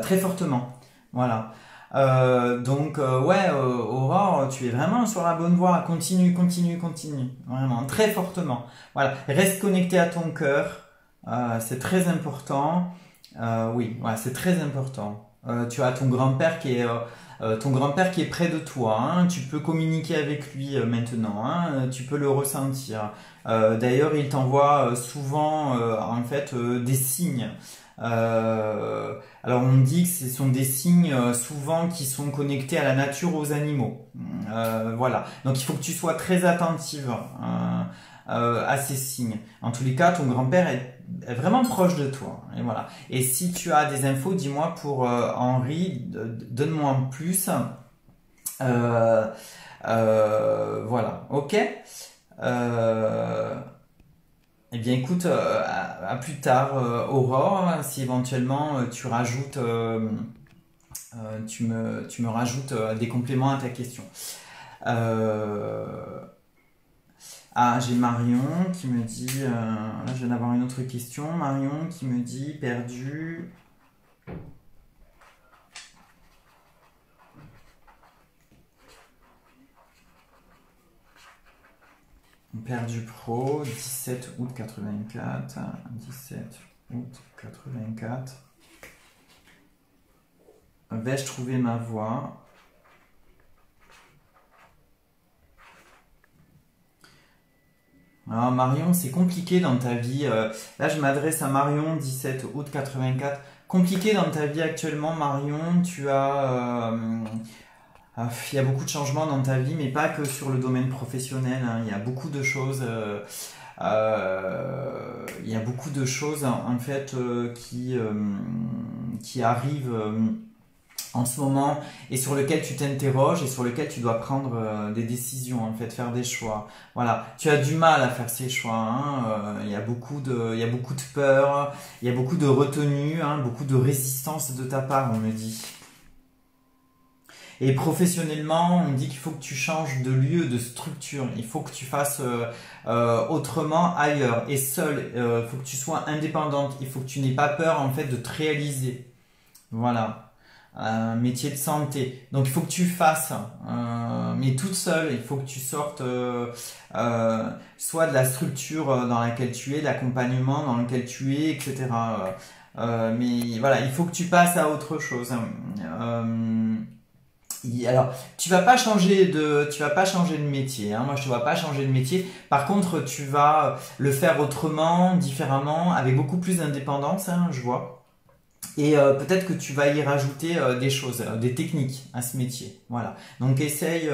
très fortement. Voilà. Aurore, tu es vraiment sur la bonne voie. Continue, continue, continue. Vraiment, très fortement. Voilà. Reste connecté à ton cœur. C'est très important. Oui, ouais, c'est très important. Tu as ton grand-père qui est près de toi, hein. Tu peux communiquer avec lui maintenant, hein. Tu peux le ressentir. D'ailleurs, il t'envoie souvent en fait des signes. Alors on dit que ce sont des signes souvent qui sont connectés à la nature, aux animaux. Voilà. Donc il faut que tu sois très attentive à ces signes. En tous les cas, ton grand-père est vraiment proche de toi. Et voilà. Et si tu as des infos, dis-moi pour Henri, donne-moi en plus. Voilà. Ok. Eh bien, écoute, à plus tard, Aurore, si éventuellement tu rajoutes, tu me rajoutes des compléments à ta question. J'ai Marion qui me dit, là je viens d'avoir une autre question, Marion qui me dit, perdu. Perdu Pro, 17 août 84, 17 août 84. Vais-je trouver ma voie? Alors Marion, c'est compliqué dans ta vie. Là, je m'adresse à Marion, 17 août 84. Compliqué dans ta vie actuellement, Marion. Il y a beaucoup de changements dans ta vie, mais pas que sur le domaine professionnel, hein. Il y a beaucoup de choses. Il y a beaucoup de choses en fait qui arrivent en ce moment et sur lequel tu t'interroges et sur lequel tu dois prendre des décisions, en fait, faire des choix. Voilà, tu as du mal à faire ces choix, hein. Il y a beaucoup de peur, il y a beaucoup de retenue, hein, beaucoup de résistance de ta part, on me dit. Et professionnellement, on dit qu'il faut que tu changes de lieu, de structure. Il faut que tu fasses autrement ailleurs et seul. Il faut que tu sois indépendante. Il faut que tu n'aies pas peur en fait de te réaliser. Voilà. Un métier de santé. Donc il faut que tu fasses, mais toute seule. Il faut que tu sortes soit de la structure dans laquelle tu es, l'accompagnement dans lequel tu es, etc. Mais voilà, il faut que tu passes à autre chose. Alors, tu vas pas changer de métier, hein. Moi, je te vois pas changer de métier. Par contre, tu vas le faire autrement, différemment, avec beaucoup plus d'indépendance, hein, je vois. Et peut-être que tu vas y rajouter des choses, des techniques à ce métier. Voilà. Donc, essaye.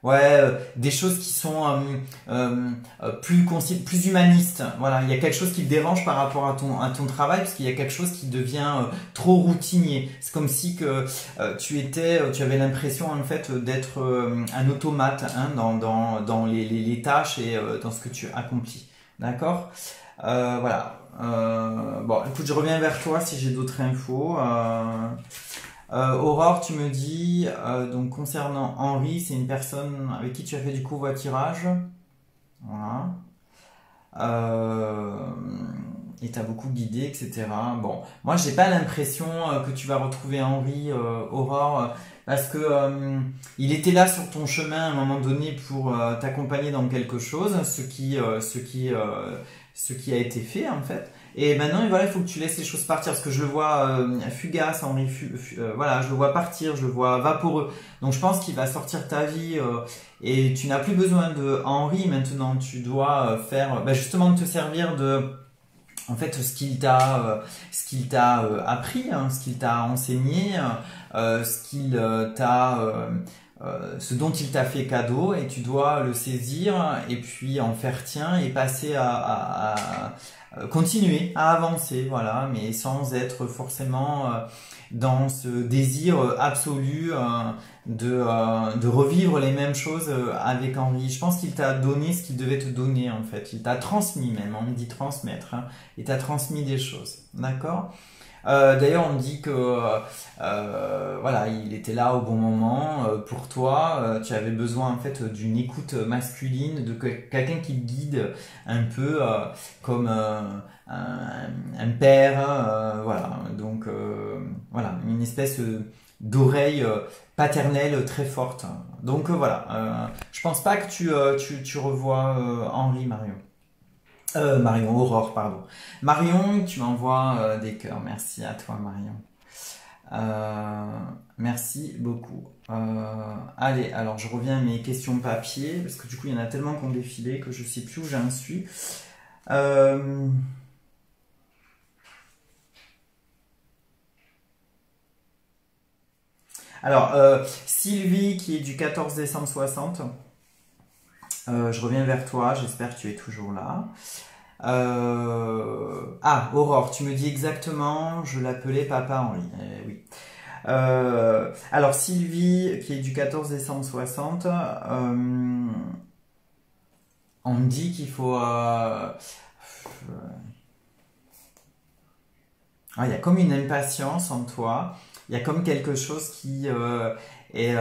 Ouais, des choses qui sont plus humanistes. Voilà, il y a quelque chose qui te dérange par rapport à ton travail, parce qu'il y a quelque chose qui devient trop routinier. C'est comme si que tu avais l'impression en fait d'être un automate, hein, dans les tâches et dans ce que tu accomplis. D'accord? Voilà. Bon, écoute, je reviens vers toi si j'ai d'autres infos. Aurore, tu me dis, donc concernant Henri, c'est une personne avec qui tu as fait du covoiturage. Voilà. il t'a beaucoup guidé, etc. Bon, moi j'ai pas l'impression que tu vas retrouver Henri, Aurore, parce que il était là sur ton chemin à un moment donné pour t'accompagner dans quelque chose, ce qui a été fait en fait. Et maintenant, voilà, il faut que tu laisses les choses partir, parce que je le vois fugace, Henri, voilà, je le vois partir, je le vois vaporeux. Donc je pense qu'il va sortir ta vie, et tu n'as plus besoin de Henri maintenant. Tu dois faire, justement, te servir de, en fait, ce qu'il t'a appris, hein, ce qu'il t'a enseigné, ce dont il t'a fait cadeau, et tu dois le saisir et puis en faire tien et passer continuer à avancer, voilà, mais sans être forcément dans ce désir absolu de revivre les mêmes choses avec Henri. Je pense qu'il t'a donné ce qu'il devait te donner en fait. Il t'a transmis même, on dit transmettre, hein. Il t'a transmis des choses, d'accord? D'ailleurs, on dit que voilà, il était là au bon moment pour toi. Tu avais besoin en fait d'une écoute masculine, de quelqu'un qui te guide un peu comme un père, voilà. Donc voilà, une espèce d'oreille paternelle très forte. Donc voilà, je pense pas que tu revois Henri, Marion. Marion, Aurore, pardon. Marion, tu m'envoies des cœurs. Merci à toi, Marion. Merci beaucoup. Allez, alors je reviens à mes questions papier, parce que du coup, il y en a tellement qui ont défilé que je sais plus où j'en suis. Alors, Sylvie, qui est du 14 décembre 60, je reviens vers toi, j'espère que tu es toujours là. Aurore, tu me dis exactement, je l'appelais Papa Henri. Oui. Alors, Sylvie, qui est du 14 décembre 60, on me dit qu'il faut... il y a comme une impatience en toi, il y a comme quelque chose qui est...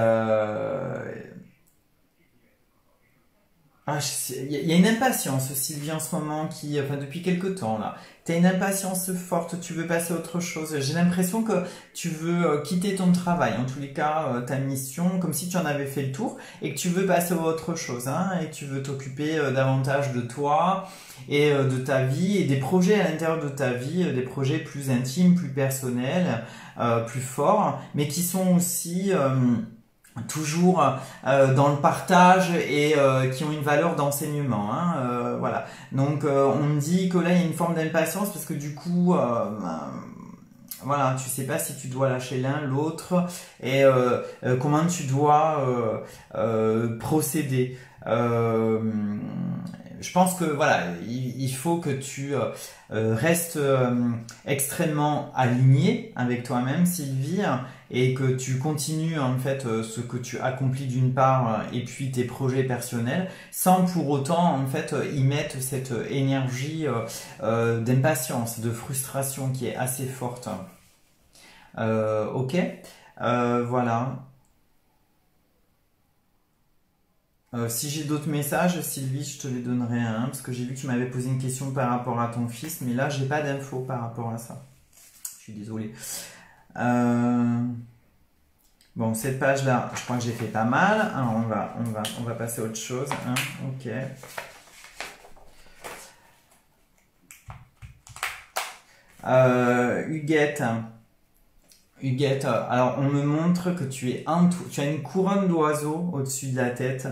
Il y a une impatience, Sylvie, en ce moment, enfin, depuis quelque temps, là. Tu as une impatience forte, tu veux passer à autre chose. J'ai l'impression que tu veux quitter ton travail, en tous les cas, ta mission, comme si tu en avais fait le tour, et que tu veux passer à autre chose, hein, et que tu veux t'occuper davantage de toi, et de ta vie, et des projets à l'intérieur de ta vie, des projets plus intimes, plus personnels, plus forts, mais qui sont aussi... toujours dans le partage et qui ont une valeur d'enseignement, hein, voilà. Donc on me dit que là il y a une forme d'impatience, parce que du coup voilà, tu sais pas si tu dois lâcher l'un, l'autre, et comment tu dois procéder. Je pense que voilà, il faut que tu restes extrêmement aligné avec toi-même, Sylvie, et que tu continues en fait ce que tu accomplis d'une part, et puis tes projets personnels, sans pour autant en fait y mettre cette énergie d'impatience, de frustration qui est assez forte. Ok, voilà. Si j'ai d'autres messages, Sylvie, je te les donnerai un, parce que j'ai vu que tu m'avais posé une question par rapport à ton fils, mais là, j'ai pas d'infos par rapport à ça. Je suis désolée. Bon, cette page-là, je crois que j'ai fait pas mal. Alors, on va passer à autre chose, hein. Ok. Huguette. Huguette, alors on me montre que tu as une couronne d'oiseaux au-dessus de la tête.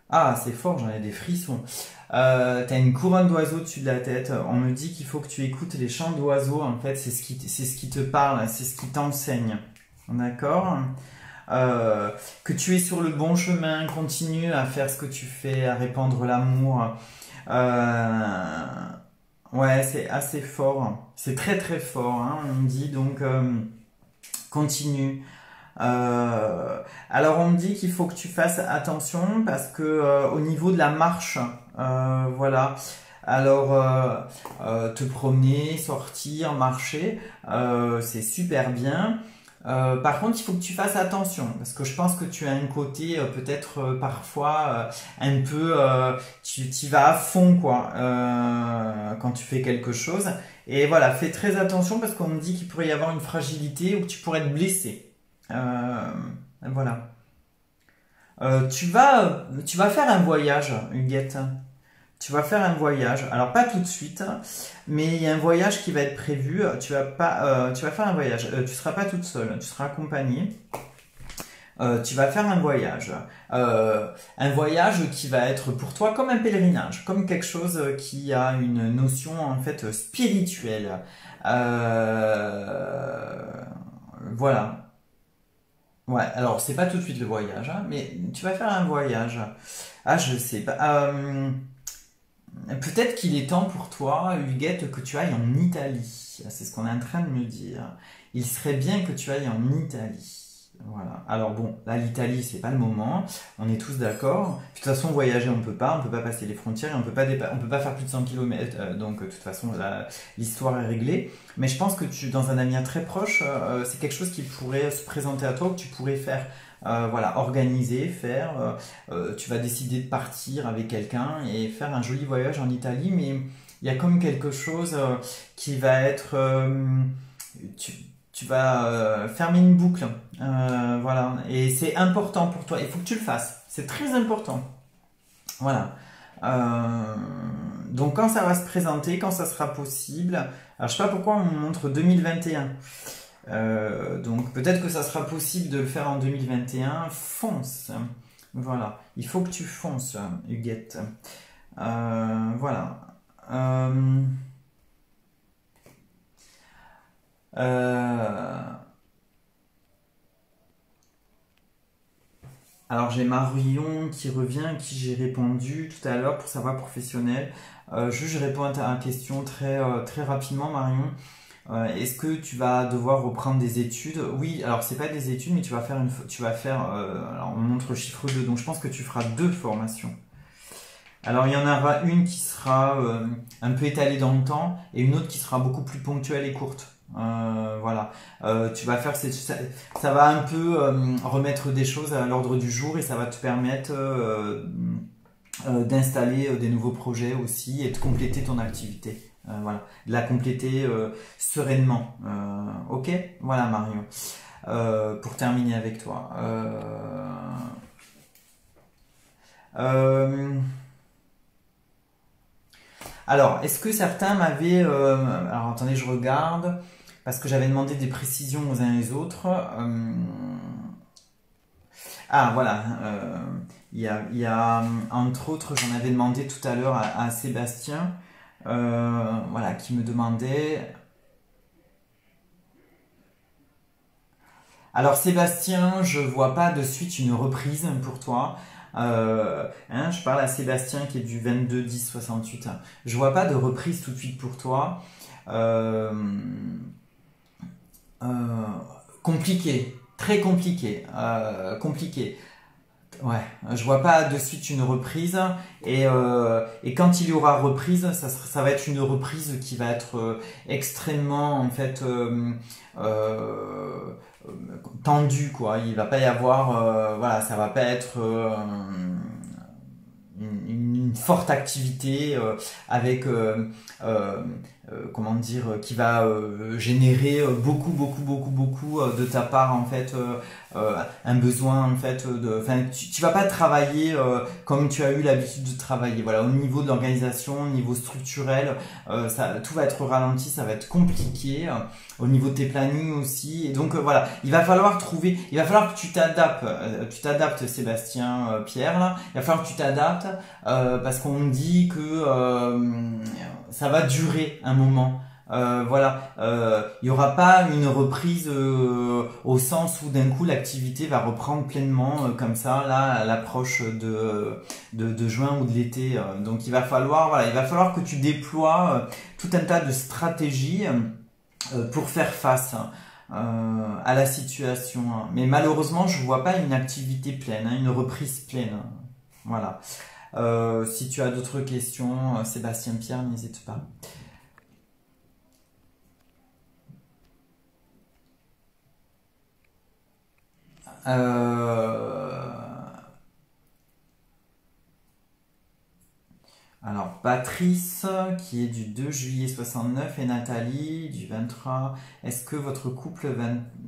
Ah, c'est fort, j'en ai des frissons. Tu as une couronne d'oiseaux au-dessus de la tête. On me dit qu'il faut que tu écoutes les chants d'oiseaux. En fait, c'est ce qui te parle, c'est ce qui t'enseigne. D'accord? Que tu es sur le bon chemin, continue à faire ce que tu fais, à répandre l'amour. Ouais, c'est assez fort. C'est très très fort, hein, on me dit, donc continue. Alors on me dit qu'il faut que tu fasses attention, parce que au niveau de la marche, voilà. Alors te promener, sortir, marcher, c'est super bien. Par contre, il faut que tu fasses attention parce que je pense que tu as un côté peut-être parfois un peu, tu vas à fond quoi quand tu fais quelque chose. Et voilà, fais très attention parce qu'on me dit qu'il pourrait y avoir une fragilité ou que tu pourrais être blessé. Voilà. Tu vas faire un voyage, Huguette. Tu vas faire un voyage. Alors pas tout de suite, mais il y a un voyage qui va être prévu. Tu vas faire un voyage. Tu seras pas toute seule. Tu seras accompagnée. Tu vas faire un voyage qui va être pour toi comme un pèlerinage, comme quelque chose qui a une notion en fait spirituelle. Voilà. Ouais, alors c'est pas tout de suite le voyage, hein, mais tu vas faire un voyage. Ah, je sais pas. Peut-être qu'il est temps pour toi, Huguette, que tu ailles en Italie. C'est ce qu'on est en train de me dire. Il serait bien que tu ailles en Italie. Voilà. Alors bon, là l'Italie c'est pas le moment. On est tous d'accord. De toute façon voyager on peut pas passer les frontières, et on peut pas faire plus de 100 km. Donc de toute façon l'histoire est réglée. Mais je pense que dans un avenir très proche, c'est quelque chose qui pourrait se présenter à toi, que tu pourrais faire. Voilà, organiser, faire. Tu vas décider de partir avec quelqu'un et faire un joli voyage en Italie, mais il y a comme quelque chose qui va être. Tu, tu vas fermer une boucle. Voilà, et c'est important pour toi. Il faut que tu le fasses. C'est très important. Voilà. Euh, donc quand ça va se présenter, quand ça sera possible. Alors je sais pas pourquoi on me montre 2021. Donc peut-être que ça sera possible de le faire en 2021. Fonce. Voilà. Il faut que tu fonces, Huguette. Voilà. Euh, euh, alors j'ai Marion qui revient, à qui j'ai répondu tout à l'heure pour savoir professionnel. Je réponds à ta question très rapidement, Marion. Est-ce que tu vas devoir reprendre des études? Oui, alors c'est pas des études, mais alors on montre le chiffre 2, donc je pense que tu feras deux formations. Alors il y en aura une qui sera un peu étalée dans le temps et une autre qui sera beaucoup plus ponctuelle et courte. Voilà. Tu vas faire ça va un peu remettre des choses à l'ordre du jour et ça va te permettre d'installer des nouveaux projets aussi et de compléter ton activité. Voilà, de la compléter sereinement. Ok, voilà Mario. Pour terminer avec toi. Euh, alors, est-ce que certains m'avaient... alors attendez, je regarde, parce que j'avais demandé des précisions aux uns et aux autres. Ah, voilà. Entre autres, j'en avais demandé tout à l'heure à Sébastien, voilà, qui me demandait. Alors Sébastien, je vois pas de suite une reprise pour toi. Je parle à Sébastien qui est du 22-10-68. Je vois pas de reprise tout de suite pour toi. Euh, euh, Compliqué, très compliqué, compliqué. Ouais, je vois pas de suite une reprise et quand il y aura reprise, ça va être une reprise qui va être extrêmement en fait euh, tendue quoi. Il va pas y avoir voilà, ça va pas être une forte activité avec comment dire qui va générer beaucoup de ta part en fait un besoin en fait enfin tu vas pas travailler comme tu as eu l'habitude de travailler voilà au niveau de l'organisation au niveau structurel tout va être ralenti ça va être compliqué au niveau de tes plannings aussi et donc voilà il va falloir que tu t'adaptes Sébastien Pierre là il va falloir que tu t'adaptes parce qu'on me dit que ça va durer un moment. Voilà, il y aura pas une reprise au sens où d'un coup l'activité va reprendre pleinement comme ça là à l'approche de juin ou de l'été. Donc il va falloir que tu déploies tout un tas de stratégies pour faire face à la situation. Mais malheureusement, je vois pas une activité pleine, une reprise pleine. Voilà. Si tu as d'autres questions, Sébastien Pierre, n'hésite pas. Alors, Patrice, qui est du 2 juillet 69, et Nathalie, du 23. Est-ce que votre couple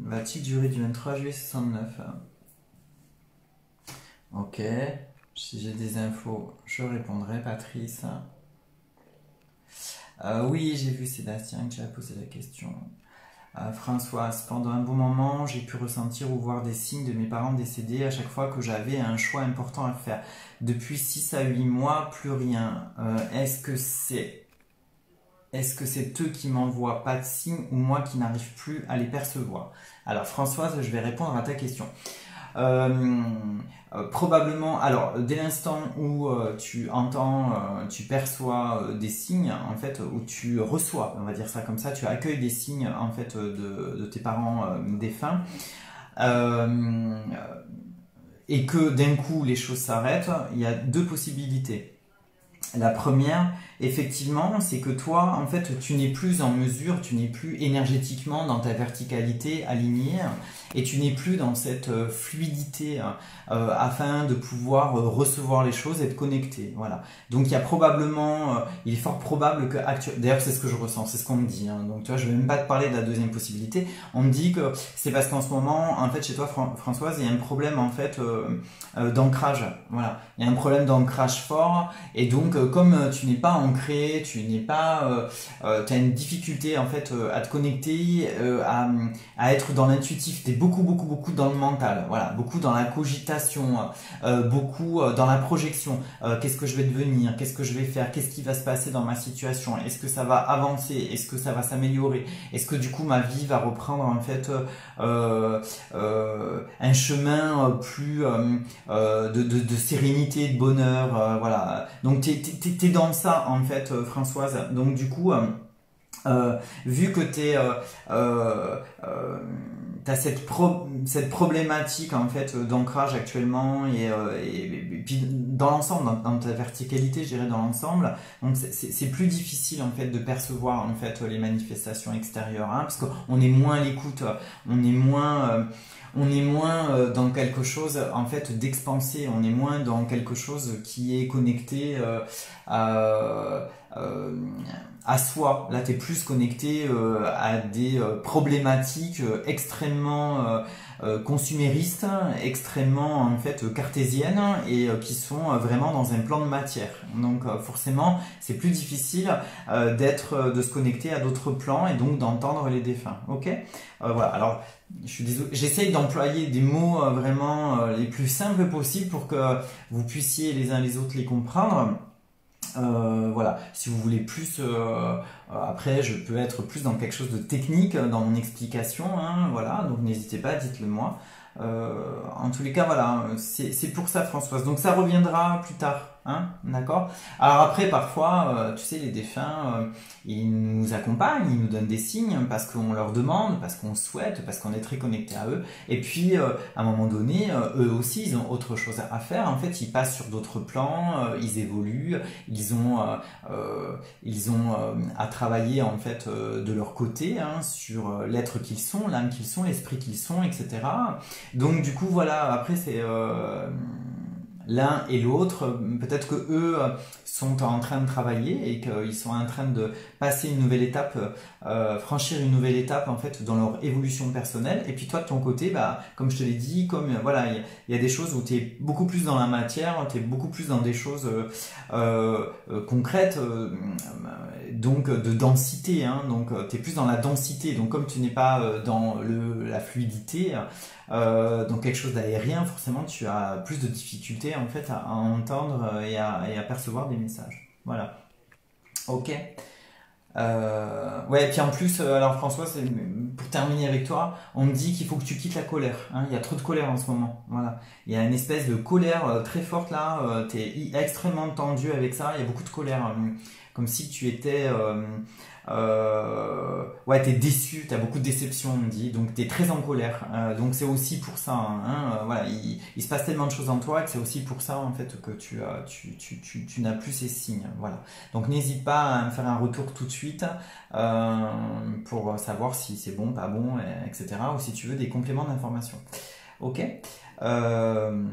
va-t-il durer du 23 juillet 69? Ok. Si j'ai des infos, je répondrai, Patrice. Oui, j'ai vu Sébastien qui a posé la question. Françoise, pendant un bon moment, j'ai pu ressentir ou voir des signes de mes parents décédés à chaque fois que j'avais un choix important à faire. Depuis 6 à 8 mois, plus rien. Est-ce que c'est eux qui m'envoient pas de signes ou moi qui n'arrive plus à les percevoir? Alors Françoise, je vais répondre à ta question. Euh, Probablement, alors dès l'instant où tu entends, tu perçois des signes, en fait, où tu reçois, on va dire ça comme ça, tu accueilles des signes en fait de tes parents défunts, euh, et que d'un coup les choses s'arrêtent, il y a deux possibilités. La première, effectivement, c'est que toi, en fait, tu n'es plus en mesure, tu n'es plus énergétiquement dans ta verticalité alignée et tu n'es plus dans cette fluidité afin de pouvoir recevoir les choses et te connecter. Voilà. Donc il y a probablement, il est fort probable que d'ailleurs c'est ce que je ressens, c'est ce qu'on me dit. Hein. Donc tu vois, je vais même pas te parler de la deuxième possibilité. On me dit que c'est parce qu'en ce moment, en fait, chez toi, Françoise, il y a un problème en fait d'ancrage. Voilà, il y a un problème d'ancrage fort et donc comme tu n'es pas ancré, tu n'es pas, tu as une difficulté en fait à te connecter, à être dans l'intuitif. T'es beaucoup dans le mental. Voilà, beaucoup dans la cogitation, beaucoup dans la projection. Qu'est-ce que je vais devenir? Qu'est-ce que je vais faire? Qu'est-ce qui va se passer dans ma situation? Est-ce que ça va avancer? Est-ce que ça va s'améliorer? Est-ce que du coup ma vie va reprendre en fait un chemin plus de sérénité, de bonheur, voilà. Donc t'es dans ça en fait, Françoise. Donc du coup, vu que t'as cette problématique en fait d'ancrage actuellement et puis dans l'ensemble, dans ta verticalité, je dirais dans l'ensemble, donc c'est plus difficile en fait de percevoir en fait les manifestations extérieures, hein, parce qu'on est moins à l'écoute, on est moins dans quelque chose en fait d'expansé, on est moins dans quelque chose qui est connecté à, euh, à soi. Là, tu es plus connecté à des problématiques extrêmement consuméristes, extrêmement en fait cartésiennes et qui sont vraiment dans un plan de matière. Donc forcément, c'est plus difficile de se connecter à d'autres plans et donc d'entendre les défunts. Ok. Voilà. Alors, je suis désolé, j'essaye d'employer des mots vraiment les plus simples possibles pour que vous puissiez les uns les autres les comprendre. Voilà, si vous voulez plus, après je peux être plus dans quelque chose de technique dans mon explication, hein, voilà, donc n'hésitez pas, dites-le moi. En tous les cas, voilà, c'est pour ça Françoise, donc ça reviendra plus tard. Hein, d'accord. Alors après, parfois, tu sais, les défunts, ils nous accompagnent, ils nous donnent des signes parce qu'on leur demande, parce qu'on souhaite, parce qu'on est très connecté à eux. Et puis, à un moment donné, eux aussi, ils ont autre chose à faire. En fait, ils passent sur d'autres plans, ils évoluent, ils ont à travailler en fait de leur côté hein, sur l'être qu'ils sont, l'âme qu'ils sont, l'esprit qu'ils sont, etc. Donc, du coup, voilà. Après, c'est l'un et l'autre, peut-être que eux sont en train de travailler et qu'ils sont en train de passer une nouvelle étape, franchir une nouvelle étape en fait dans leur évolution personnelle. Et puis toi de ton côté, bah, comme je te l'ai dit, comme voilà, il y a des choses où tu es beaucoup plus dans la matière, tu es beaucoup plus dans des choses concrètes, donc de densité, hein, donc tu es plus dans la densité. Donc comme tu n'es pas dans la fluidité, donc quelque chose d'aérien, forcément tu as plus de difficultés en fait à entendre et à percevoir des messages. Voilà. Ok. Ouais, et puis en plus, alors François, pour terminer avec toi, on me dit qu'il faut que tu quittes la colère. Hein. Il y a trop de colère en ce moment. Voilà. Il y a une espèce de colère très forte là. Tu es extrêmement tendu avec ça. Il y a beaucoup de colère. Comme si tu étais... ouais, t'es déçu, t'as beaucoup de déception, on me dit, donc t'es très en colère. Donc c'est aussi pour ça, hein, voilà, il se passe tellement de choses en toi que c'est aussi pour ça en fait que tu n'as plus ces signes, voilà. Donc n'hésite pas à me faire un retour tout de suite pour savoir si c'est bon, pas bon, etc. Ou si tu veux des compléments d'information. Ok. Euh,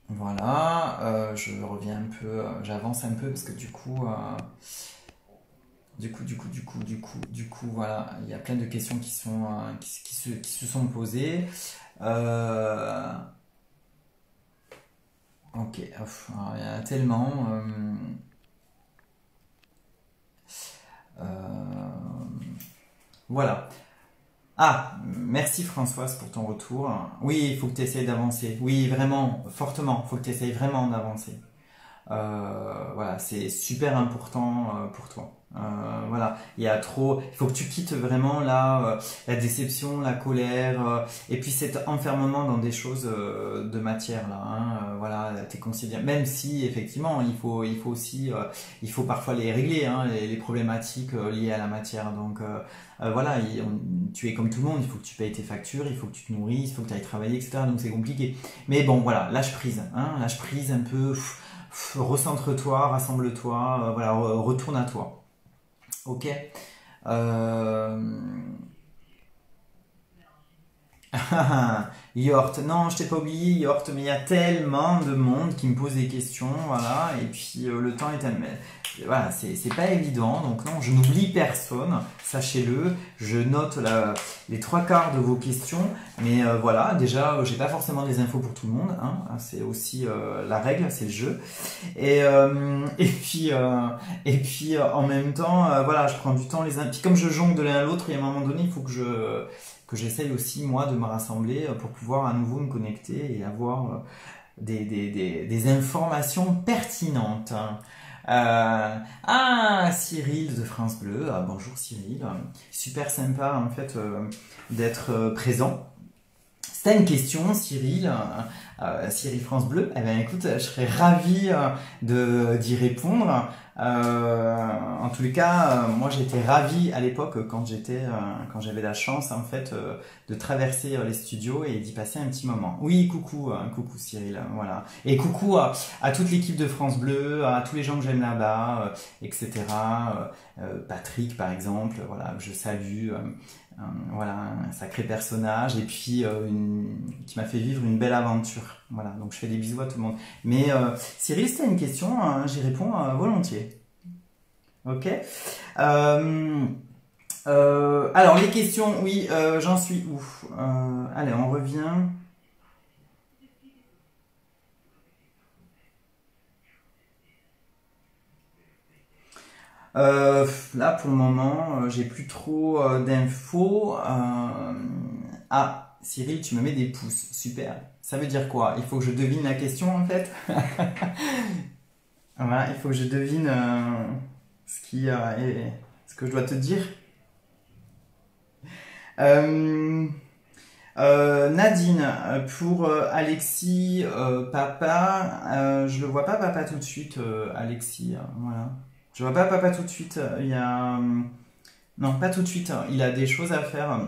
voilà. Je reviens un peu, j'avance un peu parce que voilà, il y a plein de questions qui sont, qui se sont posées. Euh, ok. Alors, il y en a tellement. Voilà. Ah, merci Françoise pour ton retour. Oui, il faut que tu essayes d'avancer. Oui, vraiment, fortement, il faut que tu essayes vraiment d'avancer. Voilà, c'est super important pour toi. Voilà, il y a trop. Il faut que tu quittes vraiment là la déception, la colère, et puis cet enfermement dans des choses de matière là. Voilà, t'es considéré. Même si effectivement, il faut aussi, il faut parfois les régler, hein, les problématiques liées à la matière. Donc voilà, tu es comme tout le monde. Il faut que tu payes tes factures, il faut que tu te nourrisses, il faut que tu ailles travailler, etc. Donc c'est compliqué. Mais bon, voilà, lâche prise, hein, lâche prise un peu. Recentre-toi, rassemble-toi, voilà, retourne à toi. Ok. Euh... Yort, non, je t'ai pas oublié, Yort, mais il y a tellement de monde qui me pose des questions, voilà, et puis le temps est tellement. Voilà, c'est pas évident, donc non, je n'oublie personne, sachez-le, je note les trois quarts de vos questions, mais voilà, déjà, j'ai pas forcément des infos pour tout le monde, hein, c'est aussi la règle, c'est le jeu, et puis en même temps, voilà, je prends du temps, puis comme je jongle de l'un à l'autre, et à un moment donné, il faut que j'essaye aussi moi de me rassembler pour pouvoir à nouveau me connecter et avoir des informations pertinentes. Ah, Cyril de France Bleu, bonjour Cyril, super sympa en fait d'être présent. C'était une question, Cyril, Cyril France Bleu. Eh bien, écoute, je serais ravi d'y répondre. En tous les cas, moi, j'étais ravi à l'époque quand j'avais la chance en fait de traverser les studios et d'y passer un petit moment. Oui, coucou, coucou Cyril, voilà. Et coucou à toute l'équipe de France Bleu, à tous les gens que j'aime là-bas, etc. Patrick, par exemple, voilà, que je salue. Voilà, un sacré personnage et puis qui m'a fait vivre une belle aventure. Voilà, donc je fais des bisous à tout le monde. Mais Cyril, si tu as une question, j'y réponds volontiers. Ok. Euh, alors les questions, oui, j'en suis où? Allez, on revient. Là, pour le moment, j'ai plus trop d'infos. Ah, Cyril, tu me mets des pouces. Super. Ça veut dire quoi? Il faut que je devine la question, en fait. Voilà, il faut que je devine ce que je dois te dire. Euh, Nadine, pour Alexis, papa, je le vois pas papa tout de suite, Alexis, voilà. Je vois pas papa tout de suite. Il y a, non, pas tout de suite. Il a des choses à faire.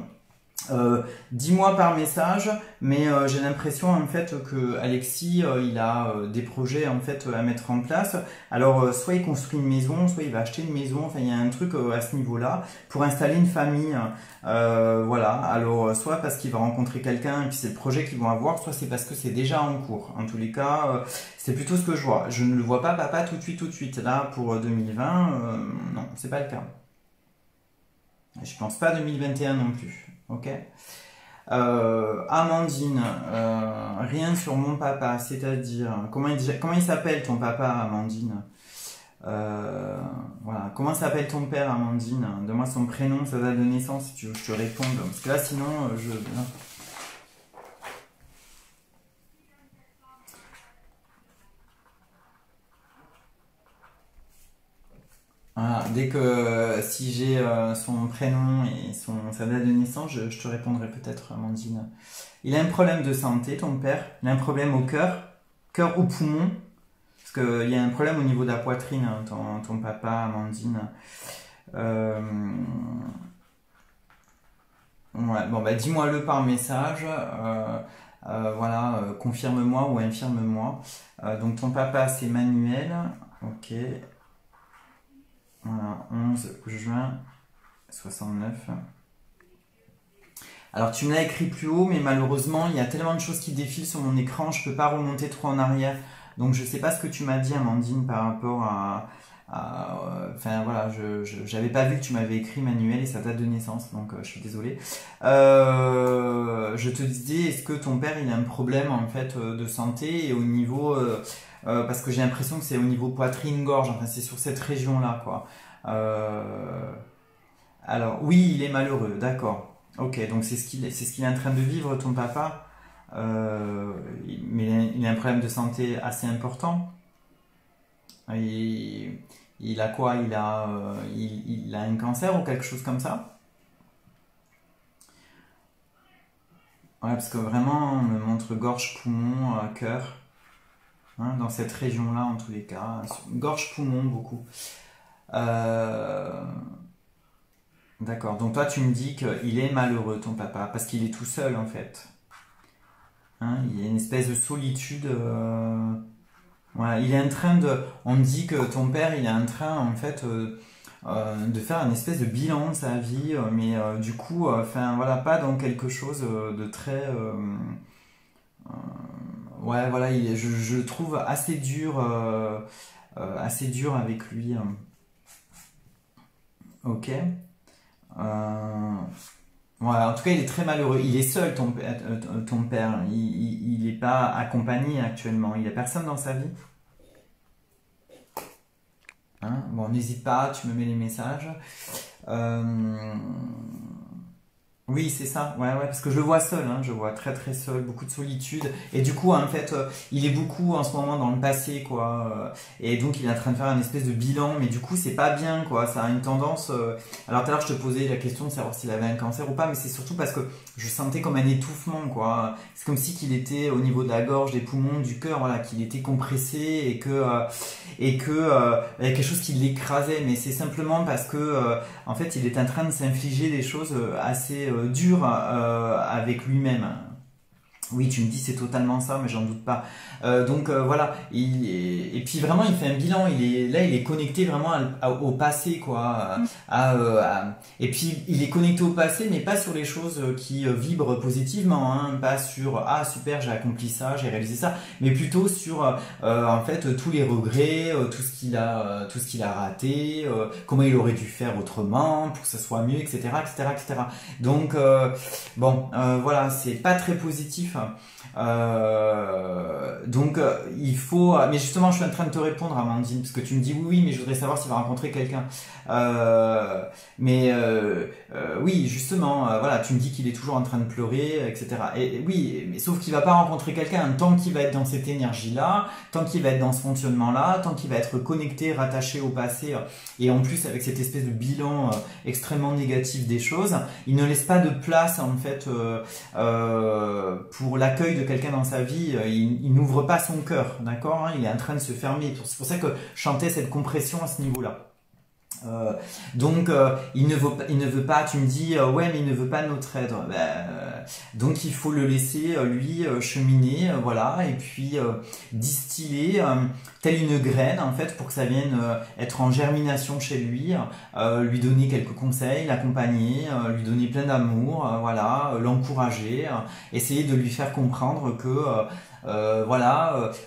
Dis-moi par message, mais j'ai l'impression en fait que Alexis il a des projets en fait à mettre en place. Alors soit il construit une maison, soit il va acheter une maison. Enfin il y a un truc à ce niveau-là pour installer une famille. Voilà. Alors soit parce qu'il va rencontrer quelqu'un et puis c'est le projet qu'ils vont avoir, soit c'est parce que c'est déjà en cours. En tous les cas, c'est plutôt ce que je vois. Je ne le vois pas papa tout de suite, tout de suite. Là pour 2020, non, c'est pas le cas. Je pense pas 2021 non plus. Ok. Amandine, rien sur mon papa, c'est-à-dire comment il s'appelle ton papa, Amandine? Voilà, comment s'appelle ton père, Amandine? Donne-moi son prénom, sa date de naissance, si tu veux que je te réponde. Parce que là, sinon, je. Voilà, dès que si j'ai son prénom et sa date de naissance, je te répondrai peut-être, Amandine. Il a un problème de santé, ton père. Il a un problème au cœur, cœur ou poumon. Parce qu'il y a un problème au niveau de la poitrine, hein, ton papa, Amandine. Euh, ouais, bon, bah dis-moi-le par message. Voilà, confirme-moi ou infirme-moi. Donc ton papa, c'est Manuel. Ok. Voilà, 11 juin 69. Alors tu me l'as écrit plus haut, mais malheureusement, il y a tellement de choses qui défilent sur mon écran, je peux pas remonter trop en arrière. Donc je sais pas ce que tu m'as dit, Amandine, par rapport enfin voilà, j'avais pas vu que tu m'avais écrit Manuel et sa date de naissance, donc je suis désolé. Je te disais, est-ce que ton père il a un problème en fait de santé et au niveau, parce que j'ai l'impression que c'est au niveau poitrine-gorge, enfin c'est sur cette région-là quoi. Alors oui, il est malheureux, d'accord. Ok, donc c'est ce qu'il est en train de vivre, ton papa. Mais il a un problème de santé assez important. Il, il a quoi? Il a un cancer ou quelque chose comme ça? Ouais, parce que vraiment, on me montre gorge, poumon, cœur, hein, dans cette région-là en tous les cas. Gorge, poumon, beaucoup. Euh, d'accord, donc toi tu me dis qu'il est malheureux, ton papa, parce qu'il est tout seul en fait. Hein, il y a une espèce de solitude. Voilà, il est en train de. On me dit que ton père, il est en train, en fait, de faire une espèce de bilan de sa vie, mais du coup, enfin, voilà, pas dans quelque chose de très. Ouais, voilà, je le trouve assez dur avec lui. Ok. Ouais, en tout cas, il est très malheureux. Il est seul, ton père. Il n'est pas accompagné actuellement. Il n'y a personne dans sa vie. Hein, bon, n'hésite pas, tu me mets les messages. Euh, Oui, c'est ça. Ouais, ouais, parce que je le vois seul, hein, je le vois très très seul, beaucoup de solitude. Et du coup, en fait, il est beaucoup en ce moment dans le passé, quoi. Et donc, il est en train de faire une espèce de bilan, mais du coup, c'est pas bien, quoi. Ça a une tendance. Alors, tout à l'heure, je te posais la question de savoir s'il avait un cancer ou pas, mais c'est surtout parce que je sentais comme un étouffement, quoi. C'est comme si qu'il était au niveau de la gorge, des poumons, du cœur, voilà, qu'il était compressé et que il y a quelque chose qui l'écrasait. Mais c'est simplement parce que en fait, il est en train de s'infliger des choses assez dures avec lui-même. Oui, tu me dis c'est totalement ça, mais j'en doute pas. Donc voilà, et puis vraiment il fait un bilan. Il est connecté vraiment au passé quoi. Et puis il est connecté au passé, mais pas sur les choses qui vibrent positivement, hein, pas sur ah super j'ai accompli ça, j'ai réalisé ça, mais plutôt sur en fait tous les regrets, tout ce qu'il a raté, comment il aurait dû faire autrement pour que ça soit mieux, etc., etc., etc. Donc bon, voilà, c'est pas très positif. Donc il faut. Mais justement, je suis en train de te répondre, Amandine, parce que tu me dis oui, oui, mais je voudrais savoir s'il va rencontrer quelqu'un. Oui, justement, voilà, tu me dis qu'il est toujours en train de pleurer, etc. Et oui, mais sauf qu'il va pas rencontrer quelqu'un tant qu'il va être dans cette énergie-là, tant qu'il va être dans ce fonctionnement-là, tant qu'il va être connecté, rattaché au passé, et en plus avec cette espèce de bilan extrêmement négatif des choses, il ne laisse pas de place en fait pour l'accueil de quelqu'un dans sa vie. Il n'ouvre pas son cœur, d'accord, hein, il est en train de se fermer. C'est pour ça que je chantais cette compression à ce niveau-là. Donc il ne veut pas, tu me dis ouais mais il ne veut pas notre aide. Donc il faut le laisser lui cheminer, voilà, et puis distiller telle une graine en fait pour que ça vienne être en germination chez lui, lui donner quelques conseils, l'accompagner, lui donner plein d'amour, voilà, l'encourager, essayer de lui faire comprendre que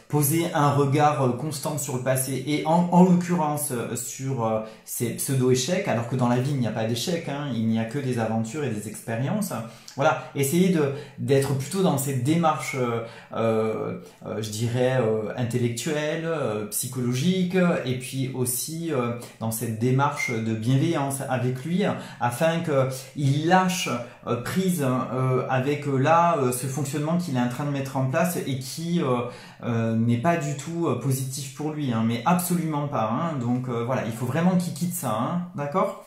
poser un regard constant sur le passé et en l'occurrence sur ces pseudo-échecs, alors que dans la vie il n'y a pas d'échecs, hein, il n'y a que des aventures et des expériences. Voilà, essayer d'être plutôt dans cette démarche, je dirais, intellectuelle, psychologique, et puis aussi dans cette démarche de bienveillance avec lui, afin qu'il lâche prise avec là ce fonctionnement qu'il est en train de mettre en place et qui n'est pas du tout positif pour lui, hein, mais absolument pas. Hein, donc voilà, il faut vraiment qu'il quitte ça, hein, d'accord?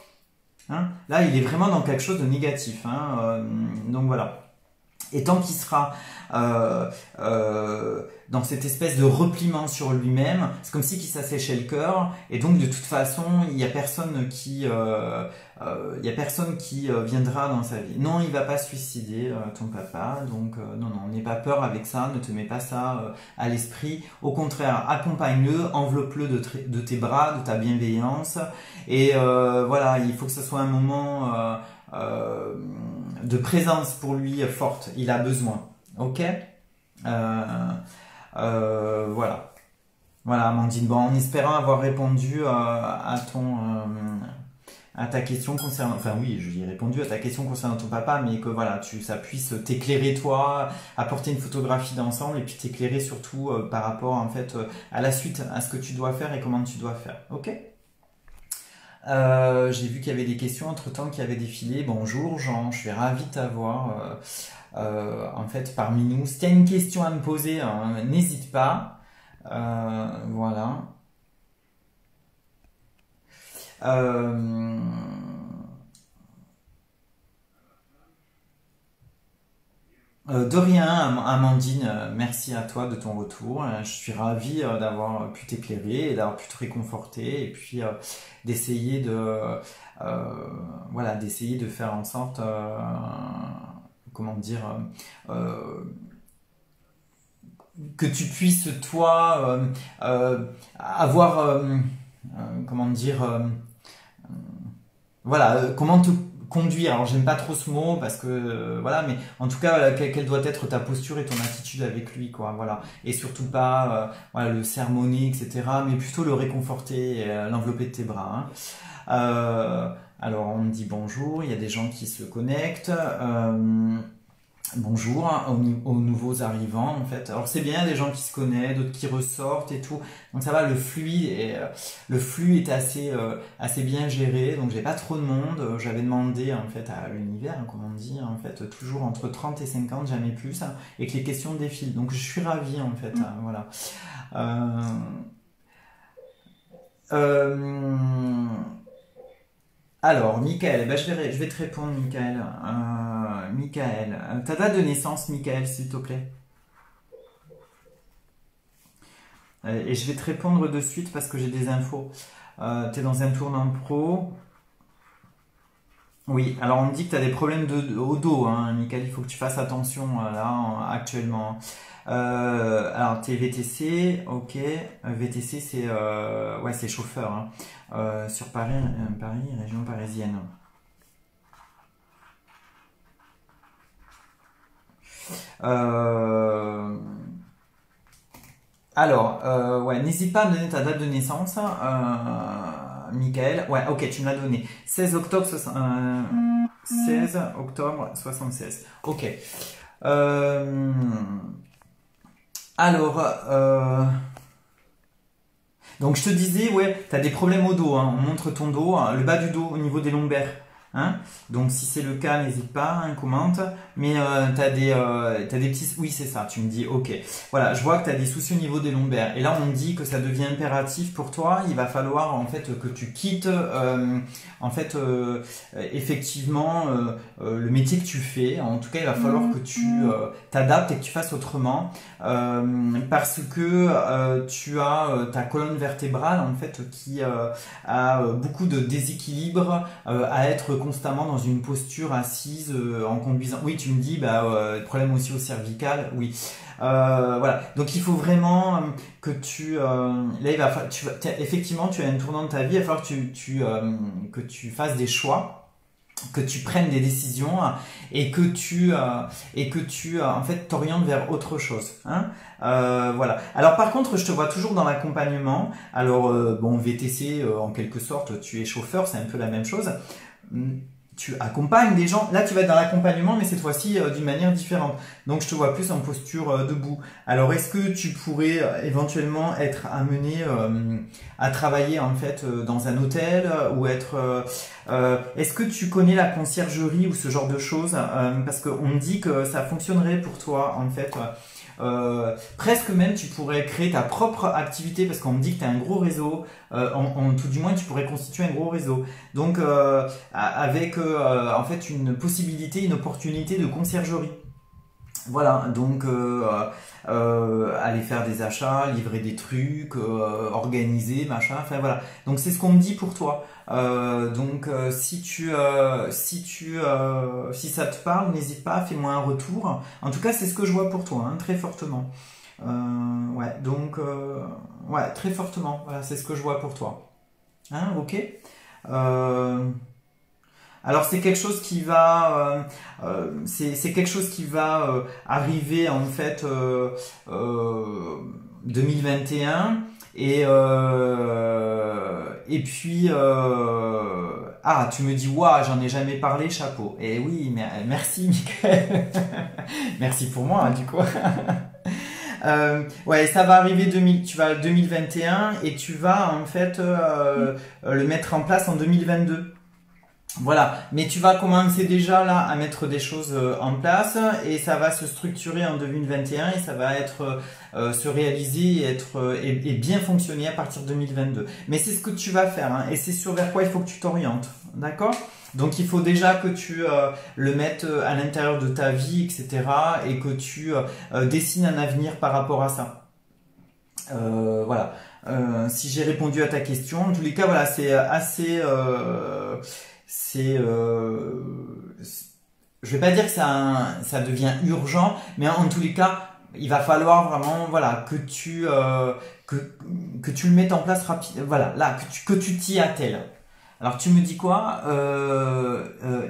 Hein, là, il est vraiment dans quelque chose de négatif. Hein, donc voilà. Et tant qu'il sera dans cette espèce de repliement sur lui-même, c'est comme si qu'il s'asséchait le cœur. Et donc de toute façon, il n'y a personne qui viendra dans sa vie. Non, il va pas se suicider, ton papa. Donc non, non, n'aie pas peur avec ça. Ne te mets pas ça à l'esprit. Au contraire, accompagne-le, enveloppe-le de tes bras, de ta bienveillance. Et voilà, il faut que ce soit un moment de présence pour lui forte. Il a besoin. Ok. Voilà. Voilà, Amandine. Bon, en espérant avoir répondu à ta question concernant, enfin oui, je lui ai répondu à ta question concernant ton papa, mais que voilà, ça puisse t'éclairer toi, apporter une photographie d'ensemble et puis t'éclairer surtout par rapport en fait à la suite, à ce que tu dois faire et comment tu dois faire. Ok? J'ai vu qu'il y avait des questions entre-temps qui avaient défilé. Bonjour Jean, je suis ravi de t'avoir en fait parmi nous. Si tu as une question à me poser, hein, n'hésite pas. Voilà. Euh, de rien, Amandine, merci à toi de ton retour. Je suis ravi d'avoir pu t'éclairer et d'avoir pu te réconforter et puis d'essayer voilà, d'essayer de faire en sorte, comment dire, que tu puisses toi avoir, comment dire, voilà, comment te conduire. Alors j'aime pas trop ce mot parce que voilà, mais en tout cas, quelle doit être ta posture et ton attitude avec lui, quoi. Voilà, et surtout pas voilà, le sermonner, etc. Mais plutôt le réconforter, et, l'envelopper de tes bras. Hein. Alors on me dit bonjour, il y a des gens qui se connectent. Bonjour hein, aux nouveaux arrivants en fait. Alors c'est bien des gens qui se connaissent, d'autres qui ressortent et tout. Donc ça va, le flux est assez bien géré. Donc j'ai pas trop de monde. J'avais demandé en fait à l'univers, hein, comme on dit, en fait toujours entre 30 et 50, jamais plus, hein, et que les questions défilent. Donc je suis ravi en fait. Hein, voilà. Euh, alors, Michael, eh ben, je vais te répondre, Michael. Michael, ta date de naissance, Michael, s'il te plaît. Et je vais te répondre de suite parce que j'ai des infos. Tu es dans un tournant pro. Oui, alors on me dit que tu as des problèmes au dos, hein, Michael, il faut que tu fasses attention là, actuellement. Alors, t'es VTC, ok. VTC, ouais, c'est chauffeur, hein. Sur Paris, Paris, région parisienne. Euh, Alors, ouais, n'hésite pas à me donner ta date de naissance, Michael. Ouais, ok, tu me l'as donné. 16 octobre, 16 octobre 76. Ok. Euh, alors, donc je te disais, ouais, tu as des problèmes au dos, hein. On montre ton dos, hein, le bas du dos au niveau des lombaires. Hein. Donc si c'est le cas, n'hésite pas, hein, commente. Mais t'as des petits... Oui, c'est ça, tu me dis, ok. Voilà, je vois que tu as des soucis au niveau des lombaires. Et là, on me dit que ça devient impératif pour toi. Il va falloir en fait que tu quittes en fait effectivement le métier que tu fais. En tout cas, il va falloir que tu t'adaptes et que tu fasses autrement. Parce que tu as ta colonne vertébrale en fait qui a beaucoup de déséquilibre à être constamment dans une posture assise en conduisant. Oui, tu me dis, problème aussi au cervical, oui. Voilà, donc il faut vraiment que là, effectivement, tu as un tournant de ta vie, il va falloir que tu fasses des choix, que tu prennes des décisions et que tu en fait t'orientes vers autre chose. Hein. Voilà. Alors par contre, je te vois toujours dans l'accompagnement. Alors bon, VTC en quelque sorte, tu es chauffeur, c'est un peu la même chose. Tu accompagnes des gens. Là, tu vas être dans l'accompagnement, mais cette fois-ci d'une manière différente. Donc, je te vois plus en posture debout. Alors, est-ce que tu pourrais éventuellement être amené à travailler en fait dans un hôtel ou être est-ce que tu connais la conciergerie ou ce genre de choses parce qu'on me dit que ça fonctionnerait pour toi en fait. Presque même tu pourrais créer ta propre activité parce qu'on me dit que tu as un gros réseau, tout du moins tu pourrais constituer un gros réseau. Donc avec en fait une possibilité, une opportunité de conciergerie. Voilà, donc aller faire des achats, livrer des trucs, organiser, machin, enfin voilà. Donc c'est ce qu'on me dit pour toi. Donc si ça te parle, n'hésite pas, fais-moi un retour. En tout cas, c'est ce que je vois pour toi, hein, très fortement. Ouais, donc ouais, très fortement. Voilà, c'est ce que je vois pour toi. Hein, ok. Alors c'est quelque chose qui va, c'est quelque chose qui va arriver en fait 2021 et puis ah, tu me dis waouh, j'en ai jamais parlé, chapeau. Et oui, merci Michael. Merci pour moi du coup. Ouais, ça va arriver tu vas 2021 et tu vas en fait le mettre en place en 2022. Voilà, mais tu vas commencer déjà là à mettre des choses en place et ça va se structurer en 2021 et ça va être se réaliser et bien fonctionner à partir de 2022. Mais c'est ce que tu vas faire hein, et c'est sur vers quoi il faut que tu t'orientes, d'accord? Donc il faut déjà que tu le mettes à l'intérieur de ta vie, etc. et que tu dessines un avenir par rapport à ça. Voilà. Si j'ai répondu à ta question, en tous les cas, voilà, c'est assez je vais pas dire que ça devient urgent, mais en tous les cas, il va falloir vraiment, voilà, que tu le mettes en place rapidement, voilà, là, que tu t'y attelles. Alors tu me dis quoi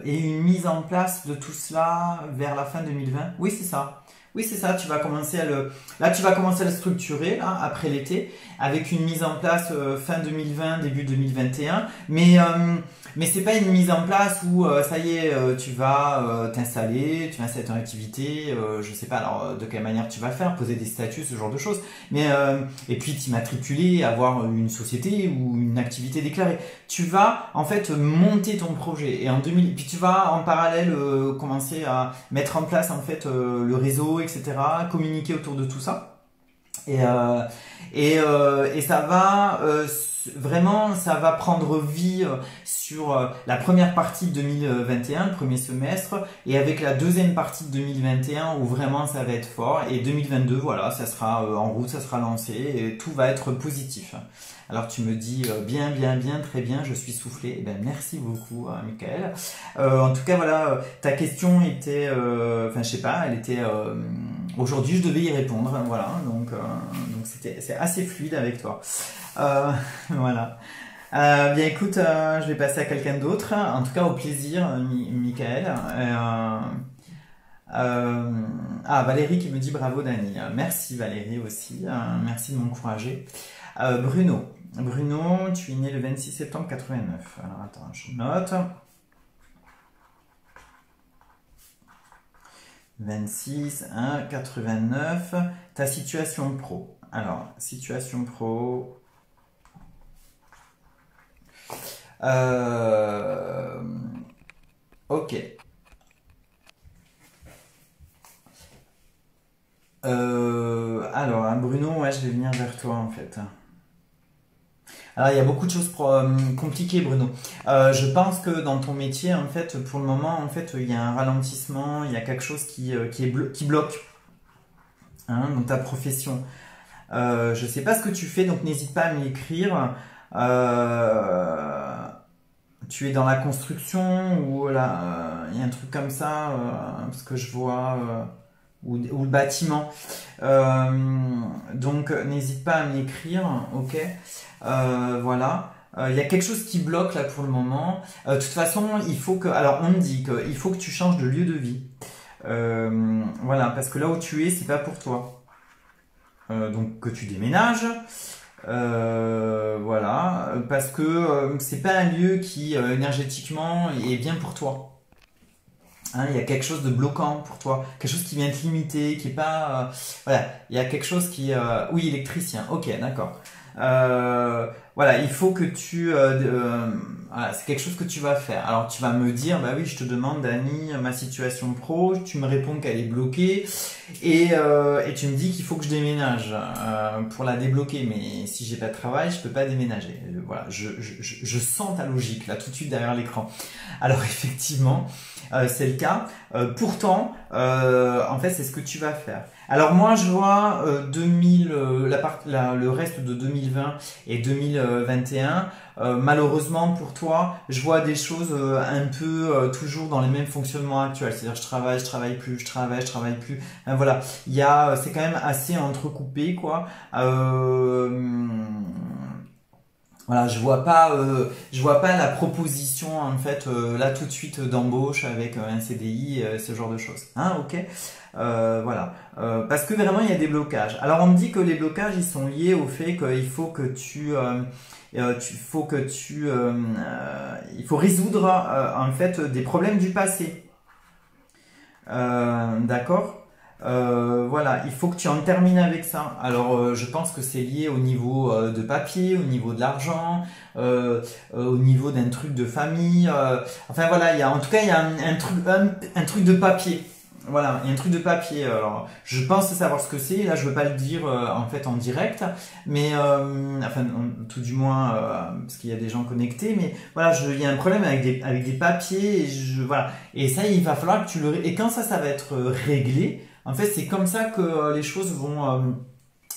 et une mise en place de tout cela vers la fin 2020? Oui, c'est ça. Oui, c'est ça. Tu vas commencer là, tu vas commencer à le structurer là, après l'été, avec une mise en place fin 2020, début 2021. Mais c'est pas une mise en place où ça y est, tu vas t'installer, tu vas installer ton activité. Je sais pas alors de quelle manière tu vas faire, poser des statuts, ce genre de choses. Mais et puis t'immatriculer, avoir une société ou une activité déclarée. Tu vas en fait monter ton projet et puis tu vas en parallèle commencer à mettre en place en fait le réseau, etc. Communiquer autour de tout ça et ça va vraiment ça va prendre vie sur la première partie de 2021, le premier semestre, et avec la deuxième partie de 2021 où vraiment ça va être fort, et 2022 voilà, ça sera en route, ça sera lancé et tout va être positif. Alors tu me dis bien, très bien, je suis soufflé. Eh ben, merci beaucoup, Michael. En tout cas, voilà, ta question était, enfin je sais pas, elle était. Aujourd'hui, je devais y répondre, voilà. Donc c'est assez fluide avec toi. Voilà. Bien écoute, je vais passer à quelqu'un d'autre. En tout cas, au plaisir, Michael. Valérie qui me dit bravo Dani. Merci Valérie aussi. Merci de m'encourager. Bruno, tu es né le 26 septembre 89. Alors attends, je note. 26, 1, 89. Ta situation pro. Alors, situation pro. Ok. Alors, Bruno, ouais, je vais venir vers toi en fait. Alors, il y a beaucoup de choses compliquées, Bruno. Je pense que dans ton métier, en fait, pour le moment, en fait, il y a un ralentissement, il y a quelque chose qui bloque hein, dans ta profession. Je sais pas ce que tu fais, donc n'hésite pas à m'écrire. Tu es dans la construction ou là, il y a un truc comme ça, parce que je vois, ou le bâtiment. Donc n'hésite pas à m'écrire, ok. Voilà. Il y a quelque chose qui bloque là pour le moment. De toute façon, il faut que. Alors on me dit qu'il faut que tu changes de lieu de vie. Voilà, parce que là où tu es, c'est pas pour toi. Donc que tu déménages. Voilà, parce que c'est pas un lieu qui énergétiquement est bien pour toi. Hein, il y a quelque chose de bloquant pour toi, quelque chose qui vient te limiter, qui est pas, voilà, il y a quelque chose qui, oui, électricien. Ok, d'accord. Voilà, il faut que voilà, c'est quelque chose que tu vas faire. Alors tu vas me dire, bah oui, je te demande, Dani, ma situation pro, tu me réponds qu'elle est bloquée et tu me dis qu'il faut que je déménage pour la débloquer. Mais si j'ai pas de travail, je peux pas déménager. Voilà, je sens ta logique là tout de suite derrière l'écran. Alors effectivement, c'est le cas. Pourtant, en fait, c'est ce que tu vas faire. Alors moi, je vois le reste de 2020 et 2021. Malheureusement pour toi, je vois des choses un peu toujours dans les mêmes fonctionnements actuels. C'est-à-dire, je travaille plus, je travaille plus. Voilà, c'est quand même assez entrecoupé, quoi. Voilà, je vois pas la proposition en fait là tout de suite d'embauche avec un CDI, ce genre de choses. Hein, ok. Voilà. Parce que vraiment il y a des blocages. Alors on me dit que les blocages ils sont liés au fait qu'il faut que il faut résoudre en fait des problèmes du passé. D'accord. Voilà, il faut que tu en termines avec ça. Alors, je pense que c'est lié au niveau de papier, au niveau de l'argent, au niveau d'un truc de famille. Enfin voilà, en tout cas, il y a un truc de papier. Voilà, il y a un truc de papier. Alors, je pense savoir ce que c'est. Là, je veux pas le dire en fait en direct, mais enfin, tout du moins parce qu'il y a des gens connectés. Mais voilà, il y a un problème avec des papiers. Voilà, et ça, il va falloir que tu le et quand ça va être réglé. En fait, c'est comme ça que les choses vont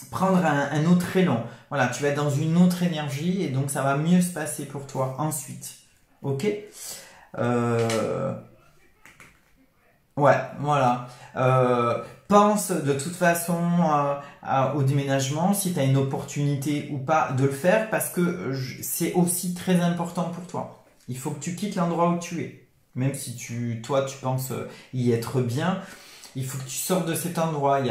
prendre un autre élan. Voilà, tu vas être dans une autre énergie et donc ça va mieux se passer pour toi ensuite. Ok. Euh, ouais, voilà. Pense de toute façon au déménagement, si tu as une opportunité ou pas de le faire, parce que c'est aussi très important pour toi. Il faut que tu quittes l'endroit où tu es. Même si toi, tu penses y être bien, il faut que tu sortes de cet endroit. Je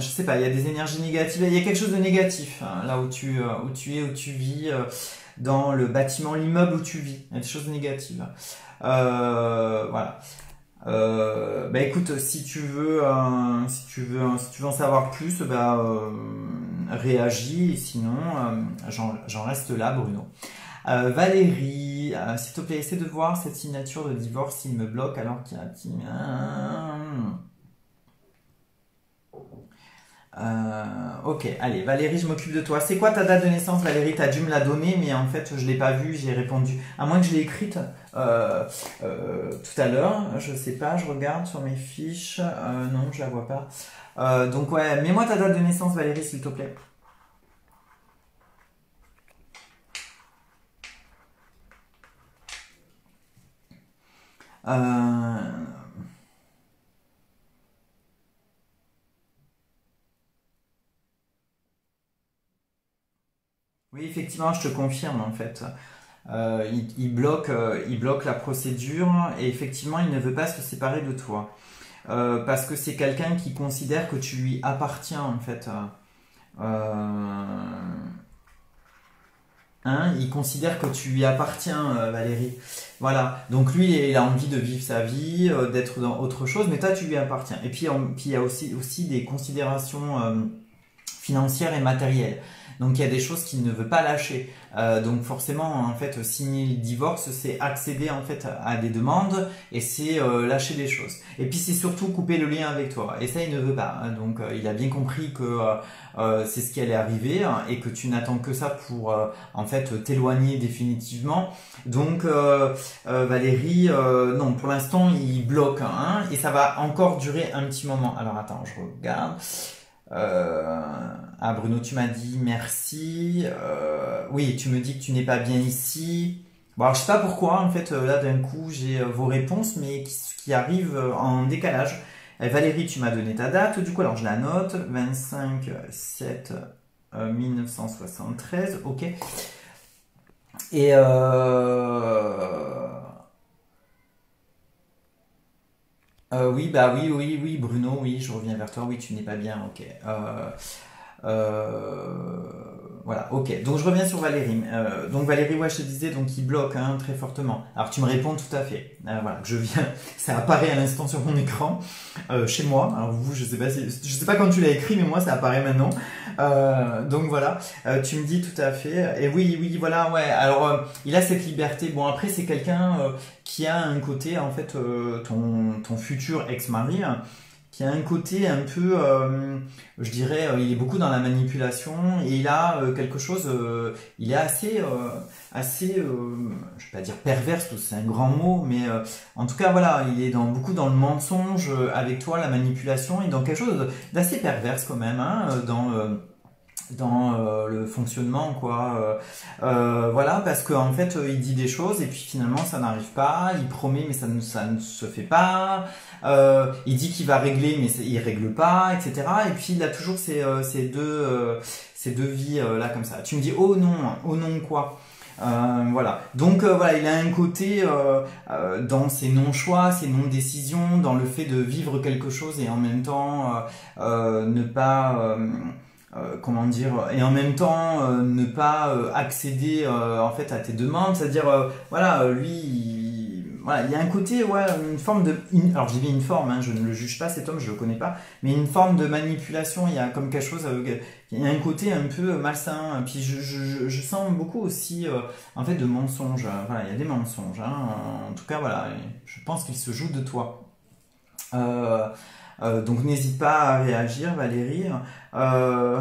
sais pas, il y a des énergies négatives. Il y a quelque chose de négatif hein, là où tu vis, dans le bâtiment, l'immeuble où tu vis. Il y a des choses négatives. Voilà. Bah écoute, si tu veux en savoir plus, réagis. Et sinon, j'en reste là, Bruno. Valérie, s'il te plaît, essaie de voir cette signature de divorce, il me bloque alors qu'il y a un petit... ok, allez, Valérie, je m'occupe de toi. C'est quoi ta date de naissance, Valérie? T'as dû me la donner, mais en fait, je l'ai pas vue, j'ai répondu. À moins que je l'ai écrite tout à l'heure, je sais pas, je regarde sur mes fiches. Non, je la vois pas. Donc ouais, mets-moi ta date de naissance, Valérie, s'il te plaît. Euh, Oui, effectivement, je te confirme en fait. Il bloque la procédure et effectivement, il ne veut pas se séparer de toi. Parce que c'est quelqu'un qui considère que tu lui appartiens en fait. Euh, hein, il considère que tu lui appartiens, Valérie. Voilà. Donc lui, il a envie de vivre sa vie, d'être dans autre chose, mais toi, tu lui appartiens. Et puis il y a aussi des considérations financières et matérielles. Donc il y a des choses qu'il ne veut pas lâcher. Donc forcément, en fait, signer le divorce, c'est accéder en fait à des demandes et c'est lâcher des choses. Et puis c'est surtout couper le lien avec toi. Et ça, il ne veut pas. Donc il a bien compris que c'est ce qui allait arriver hein, et que tu n'attends que ça pour en fait t'éloigner définitivement. Donc Valérie, non, pour l'instant, il bloque hein, et ça va encore durer un petit moment. Alors attends, je regarde. Ah Bruno, tu m'as dit merci. Oui, tu me dis que tu n'es pas bien ici. Bon, alors, je sais pas pourquoi, en fait, là d'un coup j'ai vos réponses, mais qui arrivent en décalage. Valérie, tu m'as donné ta date, du coup, alors je la note, 25/7 1973, ok. Et oui, bah oui, Bruno, oui, je reviens vers toi, oui, tu n'es pas bien, ok. Euh, voilà, ok. Donc je reviens sur Valérie. Donc Valérie, ouais, je te disais, donc il bloque hein, très fortement. Alors tu me réponds tout à fait. Voilà, je viens, ça apparaît à l'instant sur mon écran chez moi. Alors vous, je sais pas quand tu l'as écrit, mais moi ça apparaît maintenant. Donc voilà, tu me dis tout à fait. Et oui, voilà, ouais. Alors il a cette liberté. Bon après c'est quelqu'un qui a un côté en fait ton futur ex-mari. Hein, qui a un côté un peu, je dirais, il est beaucoup dans la manipulation et il a quelque chose, il est je vais pas dire perverse, parce que c'est un grand mot, mais en tout cas voilà, il est beaucoup dans le mensonge avec toi, la manipulation et dans quelque chose d'assez perverse quand même, hein, le fonctionnement, quoi. Voilà, parce qu'en fait, il dit des choses et puis finalement ça n'arrive pas. Il promet mais ça ne se fait pas. Il dit qu'il va régler mais il règle pas, etc. Et puis il a toujours ces deux vies là comme ça. Tu me dis oh non quoi. Voilà. Donc voilà, il a un côté dans ses non-choix, ses non-décisions, dans le fait de vivre quelque chose et en même temps ne pas comment dire, et en même temps ne pas accéder en fait à tes demandes, c'est-à-dire voilà, lui voilà, il y a un côté, ouais, une forme alors j'ai dit une forme, hein, je ne le juge pas cet homme, je le connais pas, mais une forme de manipulation, il y a comme quelque chose, il y a un côté un peu malsain, puis je sens beaucoup aussi en fait de mensonges, voilà, il y a des mensonges, hein, en tout cas voilà, je pense qu'il se joue de toi. Euh, donc n'hésite pas à réagir, Valérie. Euh,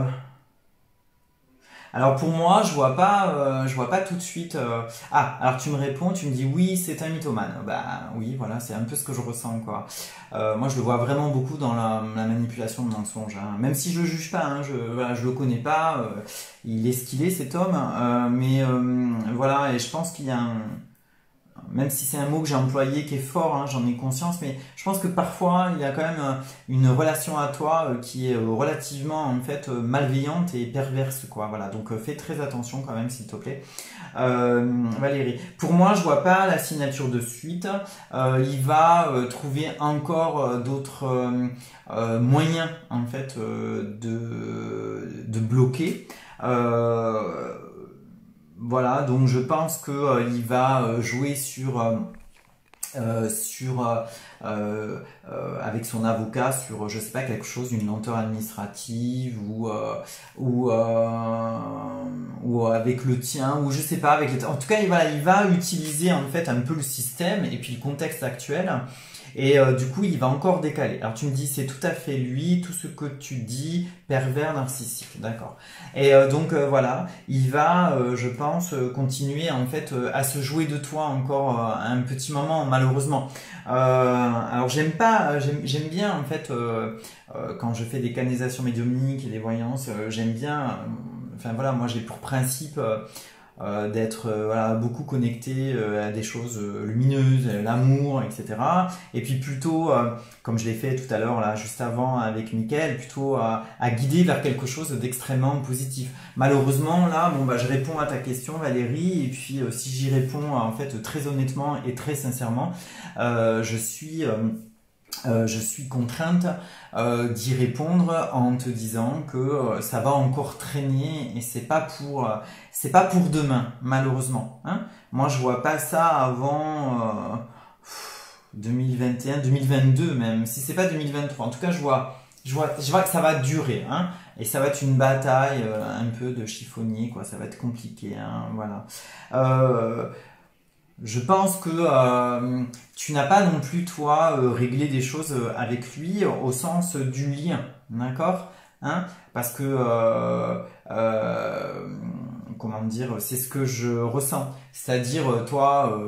alors pour moi, je vois pas tout de suite. Ah, alors tu me réponds, tu me dis oui, c'est un mythomane. Bah oui, voilà, c'est un peu ce que je ressens, quoi. Moi, je le vois vraiment beaucoup dans la manipulation de mensonges, hein. Même si je le juge pas, hein, voilà, je le connais pas. Il est ce qu'il est, cet homme. Mais voilà, et je pense qu'il y a un même si c'est un mot que j'ai employé qui est fort, hein, j'en ai conscience, mais je pense que parfois il y a quand même une relation à toi qui est relativement en fait malveillante et perverse, quoi. Voilà, donc fais très attention quand même, s'il te plaît. Valérie, pour moi, je vois pas la signature de suite. Il va trouver encore d'autres moyens en fait de bloquer. Voilà, donc je pense que il va jouer avec son avocat sur je sais pas quelque chose, une lenteur administrative ou avec le tien ou je sais pas avec les en tout cas il va utiliser en fait un peu le système et puis le contexte actuel. Et du coup, il va encore décaler. Alors tu me dis, c'est tout à fait lui, tout ce que tu dis, pervers narcissique, d'accord. Et donc voilà, il va, je pense, continuer en fait à se jouer de toi encore un petit moment, malheureusement. Alors j'aime bien en fait quand je fais des canalisations médiumniques et des voyances, j'aime bien. Enfin voilà, moi j'ai pour principe d'être voilà, beaucoup connecté à des choses lumineuses, l'amour, etc. Et puis plutôt, comme je l'ai fait tout à l'heure, là, juste avant avec Mickaël, plutôt à guider vers quelque chose d'extrêmement positif. Malheureusement, là, bon, bah, je réponds à ta question, Valérie, et puis si j'y réponds en fait très honnêtement et très sincèrement, je suis contrainte d'y répondre en te disant que ça va encore traîner et c'est pas pour demain, malheureusement, hein. Moi, je vois pas ça avant 2021, 2022 même. Si c'est pas 2023, en tout cas, je vois que ça va durer, hein. Et ça va être une bataille un peu de chiffonnier, quoi. Ça va être compliqué, hein. Voilà. Euh, je pense que tu n'as pas non plus, toi, réglé des choses avec lui au sens du lien, d'accord? Hein? Parce que, comment dire, c'est ce que je ressens. C'est-à-dire, toi,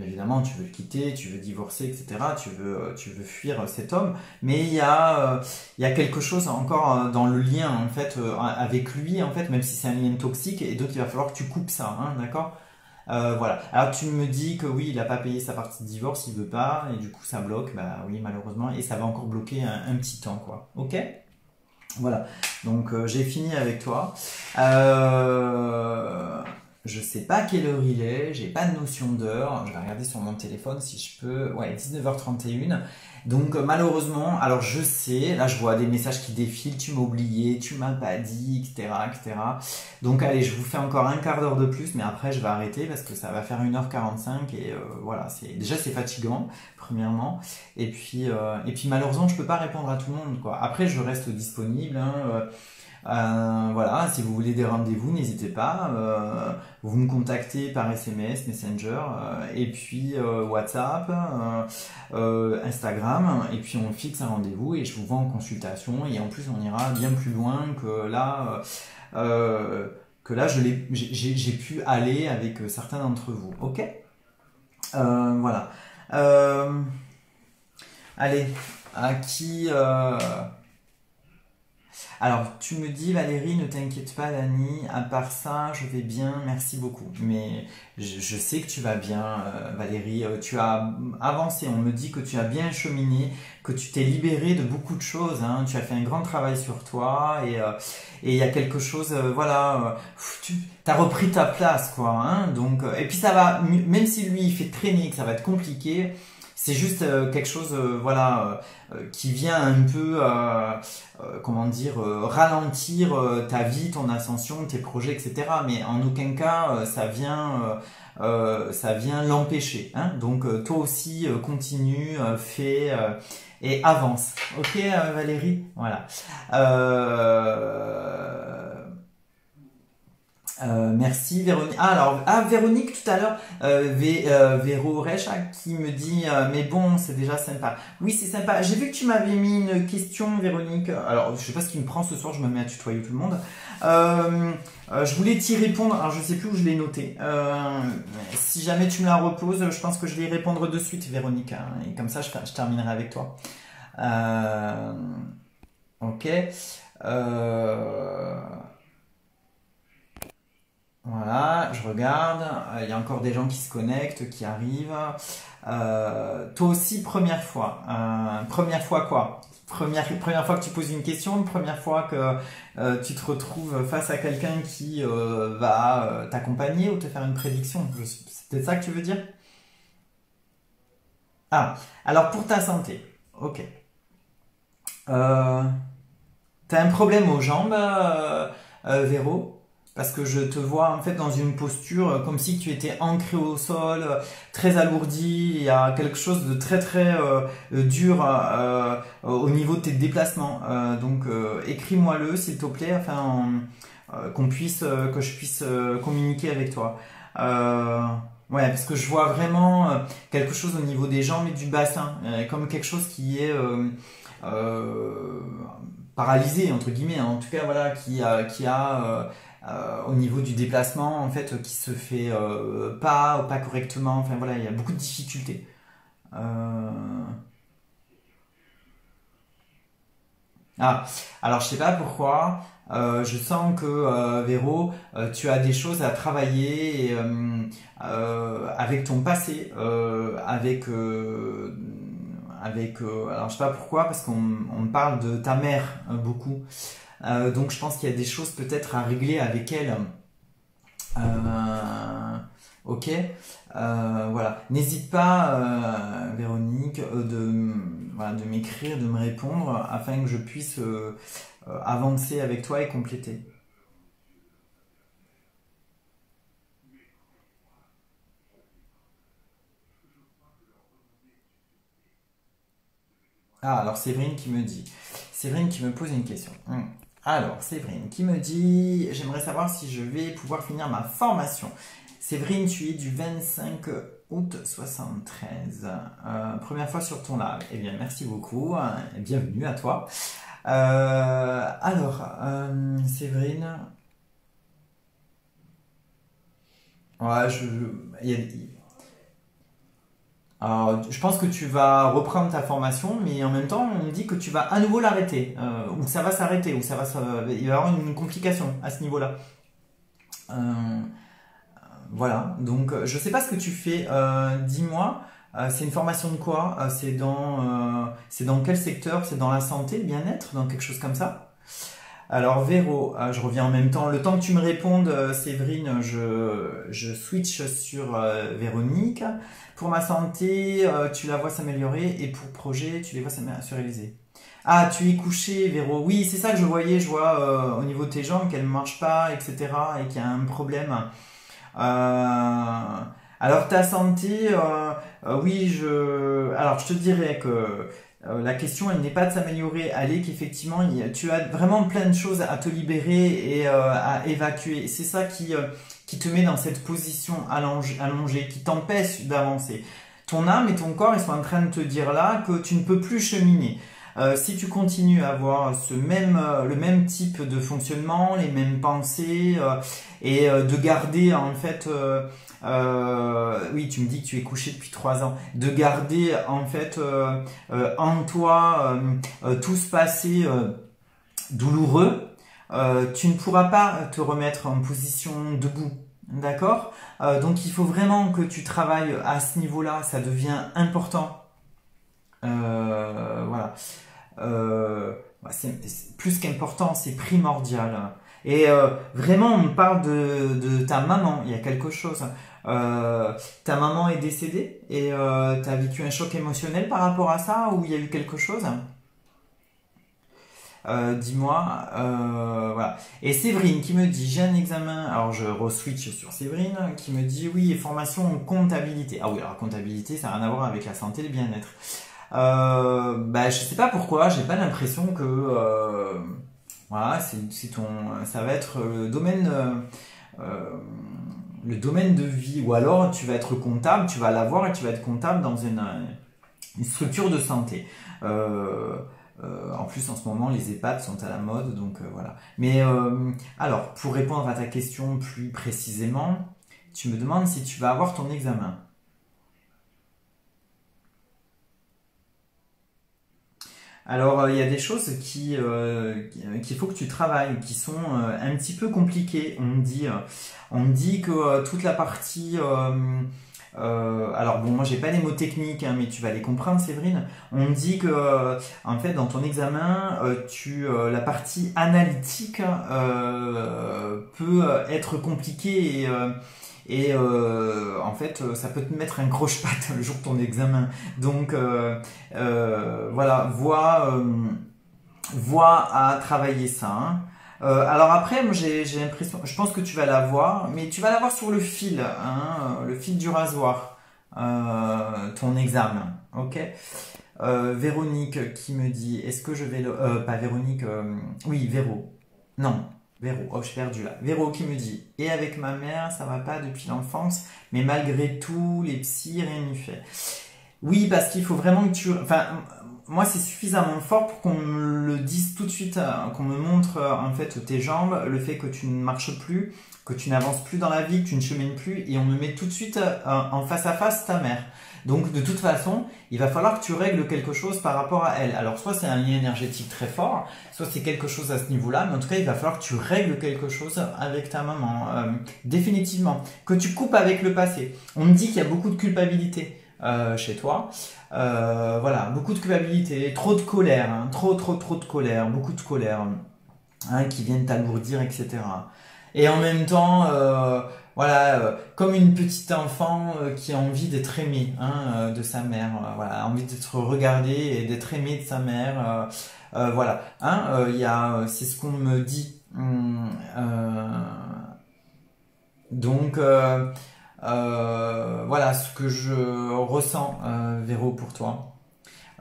évidemment, tu veux le quitter, tu veux divorcer, etc. Tu veux fuir cet homme, mais il y a quelque chose encore dans le lien, en fait, avec lui, en fait, même si c'est un lien toxique, et donc il va falloir que tu coupes ça, hein, d'accord? Voilà. Alors tu me dis que oui, il n'a pas payé sa partie de divorce, il veut pas, et du coup ça bloque, bah oui malheureusement, et ça va encore bloquer un petit temps, quoi. Ok? Voilà. Donc j'ai fini avec toi. Je sais pas quelle heure il est, j'ai pas de notion d'heure. Je vais regarder sur mon téléphone si je peux. Ouais, 19h31. Donc malheureusement, alors je sais, là je vois des messages qui défilent, tu m'as oublié, tu m'as pas dit, etc., etc. Donc allez, je vous fais encore un quart d'heure de plus, mais après je vais arrêter parce que ça va faire 1h45 et voilà, c'est fatigant, premièrement. Et puis malheureusement, je peux pas répondre à tout le monde, quoi. Après, je reste disponible, hein, voilà, si vous voulez des rendez-vous, n'hésitez pas. Vous me contactez par SMS, Messenger, et puis WhatsApp, Instagram, et puis on fixe un rendez-vous et je vous vends en consultation. Et en plus, on ira bien plus loin que là, j'ai pu aller avec certains d'entre vous. Ok? Voilà. Euh, allez, à qui Alors, tu me dis, Valérie, ne t'inquiète pas, Dani, à part ça, je vais bien, merci beaucoup. Mais je sais que tu vas bien, Valérie, tu as avancé, on me dit que tu as bien cheminé, que tu t'es libéré de beaucoup de choses, hein. Tu as fait un grand travail sur toi et il y a quelque chose, voilà, tu as repris ta place, quoi, hein. Donc, et puis ça va, même si lui il fait traîner, que ça va être compliqué, c'est juste quelque chose, voilà, qui vient un peu, comment dire, ralentir ta vie, ton ascension, tes projets, etc. Mais en aucun cas, ça vient l'empêcher, hein. Donc, toi aussi, continue, fais et avance. Ok, Valérie? Voilà. Merci Véronique. Ah, alors, Véronique tout à l'heure, Véro Recha qui me dit mais bon, c'est déjà sympa. Oui, c'est sympa. J'ai vu que tu m'avais mis une question, Véronique. Alors, je sais pas ce qui me prend ce soir, je me mets à tutoyer tout le monde. Je voulais t'y répondre, alors je sais plus où je l'ai noté. Si jamais tu me la reposes, je pense que je vais y répondre de suite, Véronique, hein, et comme ça, je terminerai avec toi. Ok. Voilà, je regarde, il y a encore des gens qui se connectent, qui arrivent. Toi aussi, première fois. Première fois quoi? Première fois que tu poses une question, première fois que tu te retrouves face à quelqu'un qui va t'accompagner ou te faire une prédiction. C'est peut-être ça que tu veux dire? Ah, alors pour ta santé. Ok. Euh, T'as un problème aux jambes, Véro? Parce que je te vois en fait dans une posture comme si tu étais ancré au sol, très alourdi. Il y a quelque chose de très très dur au niveau de tes déplacements. Donc écris-moi-le s'il te plaît, afin que je puisse communiquer avec toi. Euh, ouais, parce que je vois vraiment quelque chose au niveau des jambes et du bassin, comme quelque chose qui est euh, paralysé entre guillemets, hein. En tout cas voilà, qui a au niveau du déplacement en fait qui se fait pas correctement. Enfin voilà, il y a beaucoup de difficultés. Euh, Ah, alors je sais pas pourquoi. Je sens que Véro, tu as des choses à travailler avec ton passé, alors je sais pas pourquoi parce qu'on me parle de ta mère beaucoup. Donc je pense qu'il y a des choses peut-être à régler avec elle. Ok. Voilà. N'hésite pas, Véronique, voilà, de m'écrire, de me répondre afin que je puisse avancer avec toi et compléter. Ah, alors Séverine qui me dit. Séverine qui me pose une question. Alors, Séverine qui me dit, j'aimerais savoir si je vais pouvoir finir ma formation. Séverine, tu es du 25 août 73. Première fois sur ton live. Eh bien, merci beaucoup, hein, et bienvenue à toi. Séverine, ouais, il y a- alors, je pense que tu vas reprendre ta formation, mais en même temps, on me dit que tu vas à nouveau l'arrêter, ou ça va s'arrêter, ou il va y avoir une complication à ce niveau-là. Euh, Voilà, donc je sais pas ce que tu fais, dis-moi, c'est une formation de quoi? C'est dans quel secteur? C'est dans la santé, le bien-être, dans quelque chose comme ça? Alors Véro, je reviens en même temps. Le temps que tu me répondes, Séverine, je switch sur Véronique. Pour ma santé, tu la vois s'améliorer et pour projet, tu les vois se réaliser. Ah, tu es couché, Véro. Oui, c'est ça que je voyais. Je vois au niveau de tes jambes qu'elles ne marchent pas, etc. et qu'il y a un problème. Alors ta santé, oui, alors je te dirais que la question, elle n'est pas de s'améliorer, elle est qu'effectivement, tu as vraiment plein de choses à te libérer et à évacuer. C'est ça qui te met dans cette position allongée, qui t'empêche d'avancer. Ton âme et ton corps, ils sont en train de te dire là que tu ne peux plus cheminer. Si tu continues à avoir le même type de fonctionnement, les mêmes pensées, et de garder en fait, oui, tu me dis que tu es couché depuis 3 ans, de garder en fait en toi tout ce passé douloureux, tu ne pourras pas te remettre en position debout. D'accord? Donc il faut vraiment que tu travailles à ce niveau-là, ça devient important. Voilà. C'est plus qu'important, c'est primordial. Et vraiment, on parle de ta maman, il y a quelque chose. Ta maman est décédée et tu as vécu un choc émotionnel par rapport à ça ou il y a eu quelque chose? Dis-moi, voilà. Et Séverine qui me dit, j'ai un examen, alors je re-switch sur Séverine, qui me dit, oui, formation en comptabilité. Ah oui, alors comptabilité, ça n'a rien à voir avec la santé et le bien-être. Bah, je sais pas pourquoi, j'ai pas l'impression que, voilà, ça va être le domaine de vie, ou alors tu vas être comptable, tu vas l'avoir et tu vas être comptable dans une structure de santé. En plus, en ce moment, les EHPAD sont à la mode, donc voilà. Mais alors, pour répondre à ta question plus précisément, tu me demandes si tu vas avoir ton examen. Alors, il y a des choses qu'il faut que tu travailles, qui sont un petit peu compliquées. On me dit que toute la partie alors bon, moi j'ai pas les mots techniques, hein, mais tu vas les comprendre, Séverine. On me dit que en fait dans ton examen, la partie analytique peut être compliquée et en fait ça peut te mettre un croche-patte le jour de ton examen. Donc voilà, vois à travailler ça. Hein. Alors après, moi j'ai l'impression, je pense que tu vas l'avoir, mais tu vas l'avoir sur le fil, hein, le fil du rasoir, ton examen, ok? Véronique qui me dit, est-ce que je vais le... pas Véronique, oui, Véro. Non, Véro, oh je suis perdu là. Véro qui me dit, et avec ma mère, ça va pas depuis l'enfance, mais malgré tout, les psys, rien n'y fait. Oui, parce qu'il faut vraiment que tu... Enfin, moi, c'est suffisamment fort pour qu'on me le dise tout de suite, qu'on me montre en fait tes jambes, le fait que tu ne marches plus, que tu n'avances plus dans la vie, que tu ne chemines plus, et on me met tout de suite en face à face ta mère. Donc, de toute façon, il va falloir que tu règles quelque chose par rapport à elle. Alors, soit c'est un lien énergétique très fort, soit c'est quelque chose à ce niveau-là, mais en tout cas, il va falloir que tu règles quelque chose avec ta maman, définitivement. Que tu coupes avec le passé. On me dit qu'il y a beaucoup de culpabilité chez toi. Voilà, beaucoup de culpabilité, trop de colère, hein, trop de colère, beaucoup de colère, hein, qui viennent t'alourdir, etc. Et en même temps, voilà, comme une petite enfant qui a envie d'être aimée, hein, de sa mère, voilà, envie d'être regardée et d'être aimée de sa mère, voilà, hein, c'est ce qu'on me dit. Donc voilà ce que je ressens, Véro, pour toi.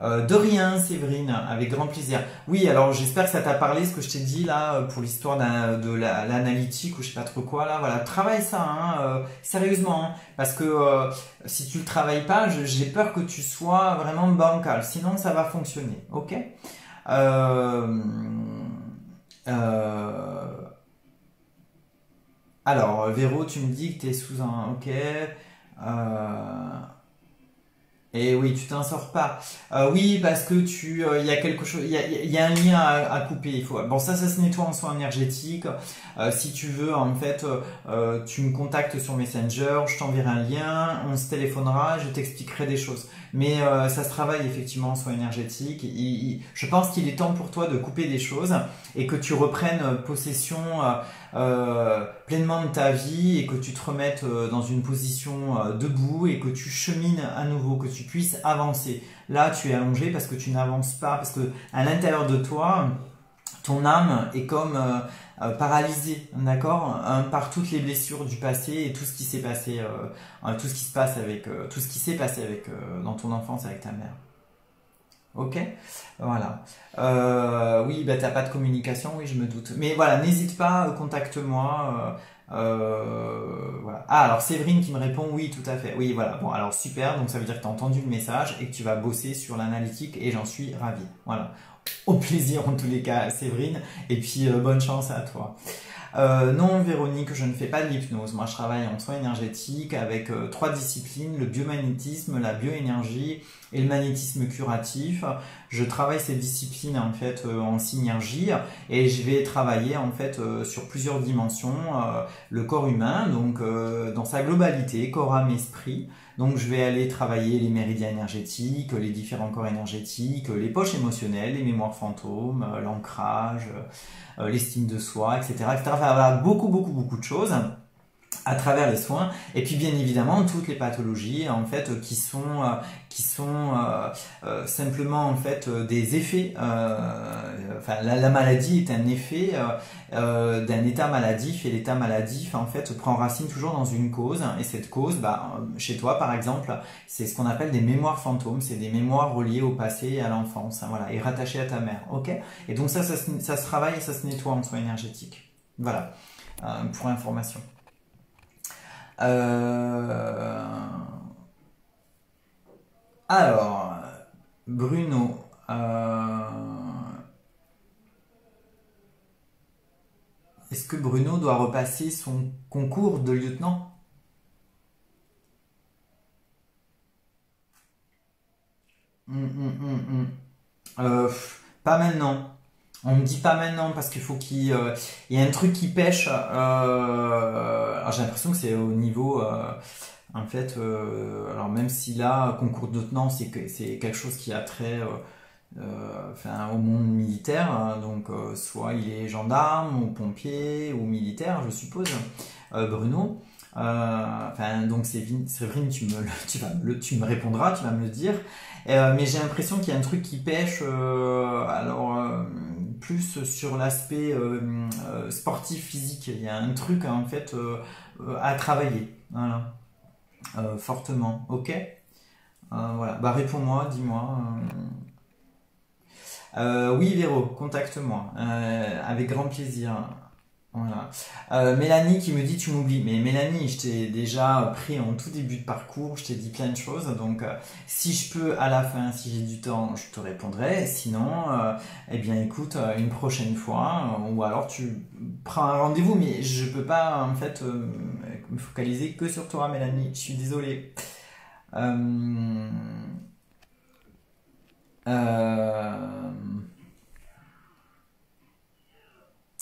De rien, Séverine, avec grand plaisir. Oui, alors j'espère que ça t'a parlé, ce que je t'ai dit là, pour l'histoire de l'analytique ou je sais pas trop quoi, là, voilà, travaille ça, hein, sérieusement, hein, parce que si tu le travailles pas, j'ai peur que tu sois vraiment bancal, sinon ça va fonctionner, ok? Euh, euh, alors, Véro, tu me dis que tu es sous un... Ok. Et oui, tu t'en sors pas. Oui, parce que il y a quelque chose, il y a un lien à couper. Il faut. Bon, ça se nettoie en soins énergétiques. Si tu veux, en fait, tu me contactes sur Messenger, je t'enverrai un lien, on se téléphonera, je t'expliquerai des choses. Mais ça se travaille effectivement en soins énergétiques. Je pense qu'il est temps pour toi de couper des choses et que tu reprennes possession pleinement de ta vie et que tu te remettes dans une position debout et que tu chemines à nouveau, que tu puisses avancer. Là, tu es allongé parce que tu n'avances pas, parce que à l'intérieur de toi, ton âme est comme paralysée, d'accord, par toutes les blessures du passé et tout ce qui s'est passé, tout ce qui se passe avec, tout ce qui s'est passé avec dans ton enfance avec ta mère. Ok, voilà. Oui, bah t'as pas de communication, oui, je me doute. Mais voilà, n'hésite pas, contacte-moi. Voilà. Ah, alors Séverine qui me répond, oui, tout à fait. Oui, voilà. Bon, alors super. Donc ça veut dire que tu as entendu le message et que tu vas bosser sur l'analytique et j'en suis ravi. Voilà. Au plaisir en tous les cas, Séverine. Et puis bonne chance à toi. Non, Véronique, je ne fais pas de l'hypnose. Moi, je travaille en soins énergétiques avec trois disciplines, le biomagnétisme, la bioénergie et le magnétisme curatif. Je travaille ces disciplines en fait en synergie et je vais travailler en fait sur plusieurs dimensions. Le corps humain, donc dans sa globalité, corps, âme, esprit. Donc je vais aller travailler les méridiens énergétiques, les différents corps énergétiques, les poches émotionnelles, les mémoires fantômes, l'ancrage, l'estime de soi, etc., etc. Enfin, voilà, beaucoup de choses à travers les soins, et puis bien évidemment toutes les pathologies en fait qui sont simplement en fait des effets. Enfin, la maladie est un effet d'un état maladif, et l'état maladif en fait prend racine toujours dans une cause, et cette cause, bah, chez toi par exemple, c'est ce qu'on appelle des mémoires fantômes, c'est des mémoires reliées au passé et à l'enfance, hein, voilà, et rattachées à ta mère, ok. Et donc ça se travaille et ça se nettoie en soins énergétiques. Voilà, pour information. Alors, Bruno, est-ce que Bruno doit repasser son concours de lieutenant? Hum. Pas maintenant. On me dit pas maintenant parce qu'il faut il y a un truc qui pêche. Alors j'ai l'impression que c'est au niveau, en fait, alors même si là, concours de lieutenant, c'est quelque chose qui a trait enfin, au monde militaire, hein. Donc soit il est gendarme ou pompier ou militaire, je suppose, Bruno. Enfin, donc Séverine, tu me répondras, tu vas me le dire. Mais j'ai l'impression qu'il y a un truc qui pêche, plus sur l'aspect sportif physique. Il y a un truc en fait à travailler, voilà, fortement. Ok. Voilà. Bah réponds-moi, dis-moi. Oui, Véro, contacte-moi avec grand plaisir. Voilà. Mélanie qui me dit tu m'oublies. Mais Mélanie, je t'ai déjà pris en tout début de parcours, je t'ai dit plein de choses. Donc si je peux à la fin, si j'ai du temps, je te répondrai. Sinon, eh bien écoute, une prochaine fois, ou alors tu prends un rendez-vous. Mais je peux pas en fait me focaliser que sur toi, Mélanie. Je suis désolée. Euh, euh,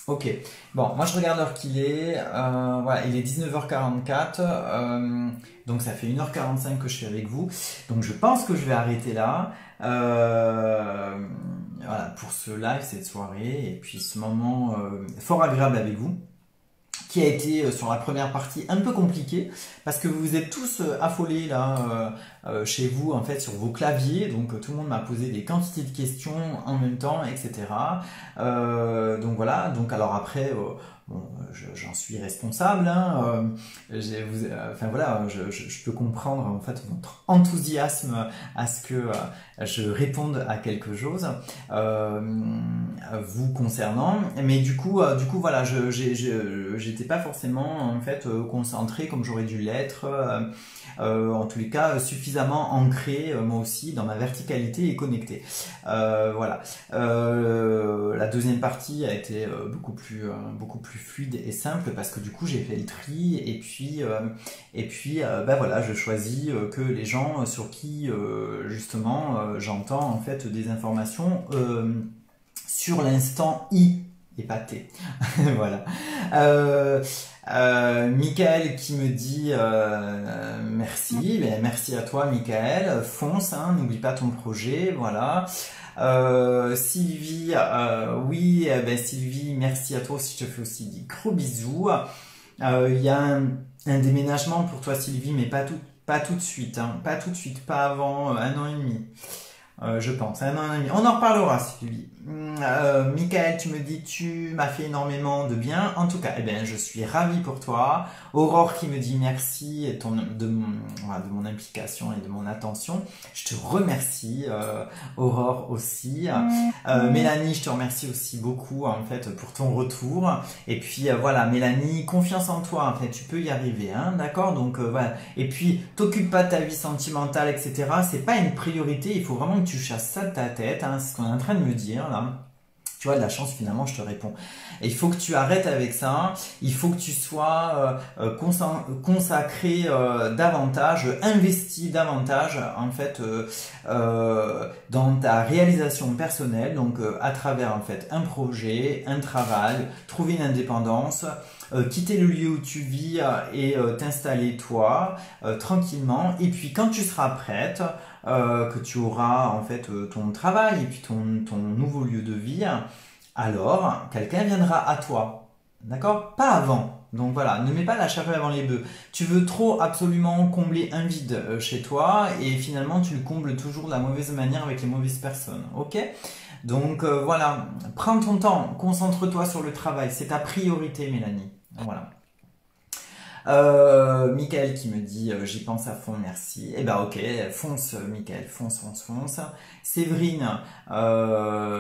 Ok, bon, moi je regarde l'heure qu'il est, voilà, il est 19h44, donc ça fait 1h45 que je suis avec vous, donc je pense que je vais arrêter là, voilà, pour ce live, cette soirée, et puis ce moment fort agréable avec vous, qui a été sur la première partie un peu compliqué parce que vous êtes tous affolés là chez vous en fait sur vos claviers, donc tout le monde m'a posé des quantités de questions en même temps, etc. Donc voilà, donc alors après bon, j'en suis responsable, hein, enfin voilà, je peux comprendre en fait votre enthousiasme à ce que je réponde à quelque chose vous concernant, mais du coup voilà, j'étais pas forcément en fait concentré comme j'aurais dû l'être, en tous les cas suffisamment ancré moi aussi dans ma verticalité et connecté. Voilà. La deuxième partie a été beaucoup plus fluide et simple parce que du coup j'ai fait le tri, et puis bah voilà, je choisis que les gens sur qui justement j'entends en fait des informations sur l'instant I et pas T. Voilà. Michael qui me dit merci. Ben, merci à toi, Michael. Fonce, hein, n'oublie pas ton projet. Voilà. Sylvie, oui, ben Sylvie, merci à toi aussi. Je te fais aussi des gros bisous. Il y a un déménagement pour toi, Sylvie, mais pas tout de suite, hein, pas tout de suite, pas avant 1 an et demi. Je pense, 1 an et demi. On en reparlera, Sylvie. Michael, tu me dis tu m'as fait énormément de bien. En tout cas, eh ben, je suis ravi pour toi. Aurore qui me dit merci voilà, de mon implication et de mon attention. Je te remercie, Aurore aussi. Mélanie, je te remercie aussi beaucoup en fait pour ton retour. Et puis voilà, Mélanie, confiance en toi. En fait, tu peux y arriver, hein, d'accord. Donc voilà. Et puis, t'occupe pas de ta vie sentimentale, etc. C'est pas une priorité. Il faut vraiment que tu chasses ça de ta tête. Hein, c'est ce qu'on est en train de me dire là. Tu vois, de la chance, finalement, je te réponds. Et il faut que tu arrêtes avec ça. Il faut que tu sois consacré davantage, investi davantage, en fait, dans ta réalisation personnelle. Donc, à travers, en fait, un projet, un travail, trouver une indépendance, quitter le lieu où tu vis et t'installer toi, tranquillement. Et puis, quand tu seras prête, que tu auras en fait ton travail et puis ton nouveau lieu de vie, alors quelqu'un viendra à toi. D'accord? Pas avant. Donc voilà, ne mets pas la charrue avant les bœufs. Tu veux trop absolument combler un vide chez toi et finalement tu le combles toujours de la mauvaise manière avec les mauvaises personnes. Ok? Donc voilà, prends ton temps, concentre-toi sur le travail, c'est ta priorité, Mélanie. Voilà. Michael qui me dit j'y pense à fond, merci. Eh ben ok, fonce Michael, fonce, fonce, fonce. Séverine,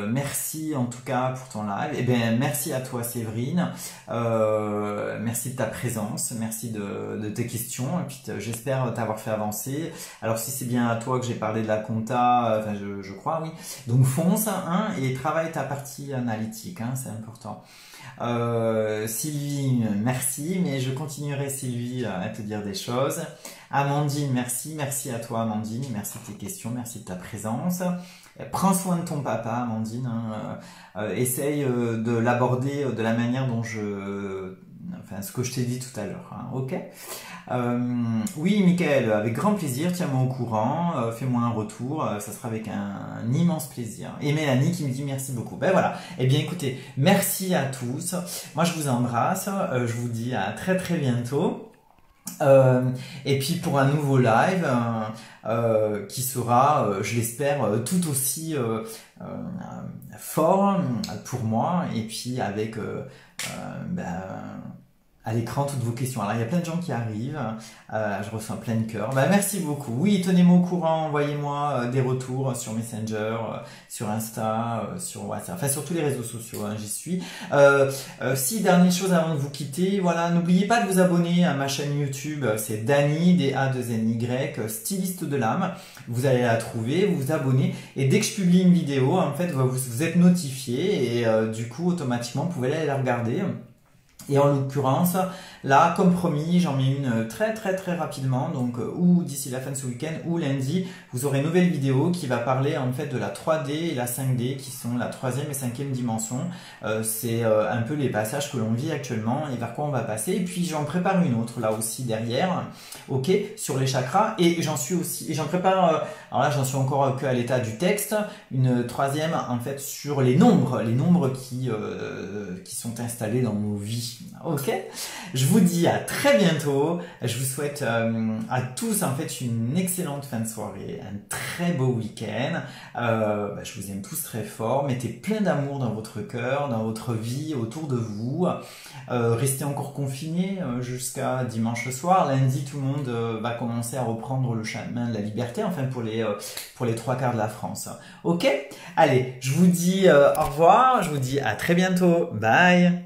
merci en tout cas pour ton live. Eh ben merci à toi Séverine, merci de ta présence, merci de tes questions et puis j'espère t'avoir fait avancer. Alors si c'est bien à toi que j'ai parlé de la compta, enfin je crois oui. Donc fonce hein, et travaille ta partie analytique, hein, c'est important. Sylvie, merci, mais je continuerai Sylvie à te dire des choses. Amandine, merci, merci à toi Amandine, merci de tes questions, merci de ta présence. Prends soin de ton papa Amandine, hein, essaye de l'aborder de la manière dont enfin ce que je t'ai dit tout à l'heure, hein, ok? Oui, Michael, avec grand plaisir, tiens-moi au courant, fais-moi un retour, ça sera avec un immense plaisir. Et Mélanie qui me dit merci beaucoup. Ben voilà, eh bien écoutez, merci à tous, moi je vous embrasse, je vous dis à très très bientôt. Et puis pour un nouveau live qui sera, je l'espère, tout aussi fort pour moi et puis avec à l'écran toutes vos questions. Alors il y a plein de gens qui arrivent, je reçois plein de cœur. Merci beaucoup. Oui, tenez-moi au courant, envoyez-moi des retours sur Messenger, sur Insta, sur WhatsApp, enfin sur tous les réseaux sociaux, hein, j'y suis. Si dernière chose avant de vous quitter, voilà, n'oubliez pas de vous abonner à ma chaîne YouTube, c'est Dany, D-A-2-N-Y, styliste de l'âme. Vous allez la trouver, vous vous abonnez et dès que je publie une vidéo, en fait, vous êtes notifié et du coup automatiquement vous pouvez aller la regarder. Et en l'occurrence, là, comme promis, j'en mets une très rapidement, donc ou d'ici la fin de ce week-end ou lundi, vous aurez une nouvelle vidéo qui va parler en fait de la 3D et la 5D qui sont la 3e et 5e dimension. C'est un peu les passages que l'on vit actuellement et vers quoi on va passer. Et puis j'en prépare une autre là aussi derrière, ok, sur les chakras. Et j'en prépare, alors là j'en suis encore que à l'état du texte, une 3e en fait sur les nombres qui sont installés dans nos vies. Ok, je vous dis à très bientôt. Je vous souhaite à tous en fait une excellente fin de soirée, un très beau week-end. Je vous aime tous très fort. Mettez plein d'amour dans votre cœur, dans votre vie, autour de vous. Restez encore confinés jusqu'à dimanche soir. Lundi, tout le monde va commencer à reprendre le chemin de la liberté, enfin pour les 3/4 de la France. Ok, allez, je vous dis au revoir. Je vous dis à très bientôt. Bye.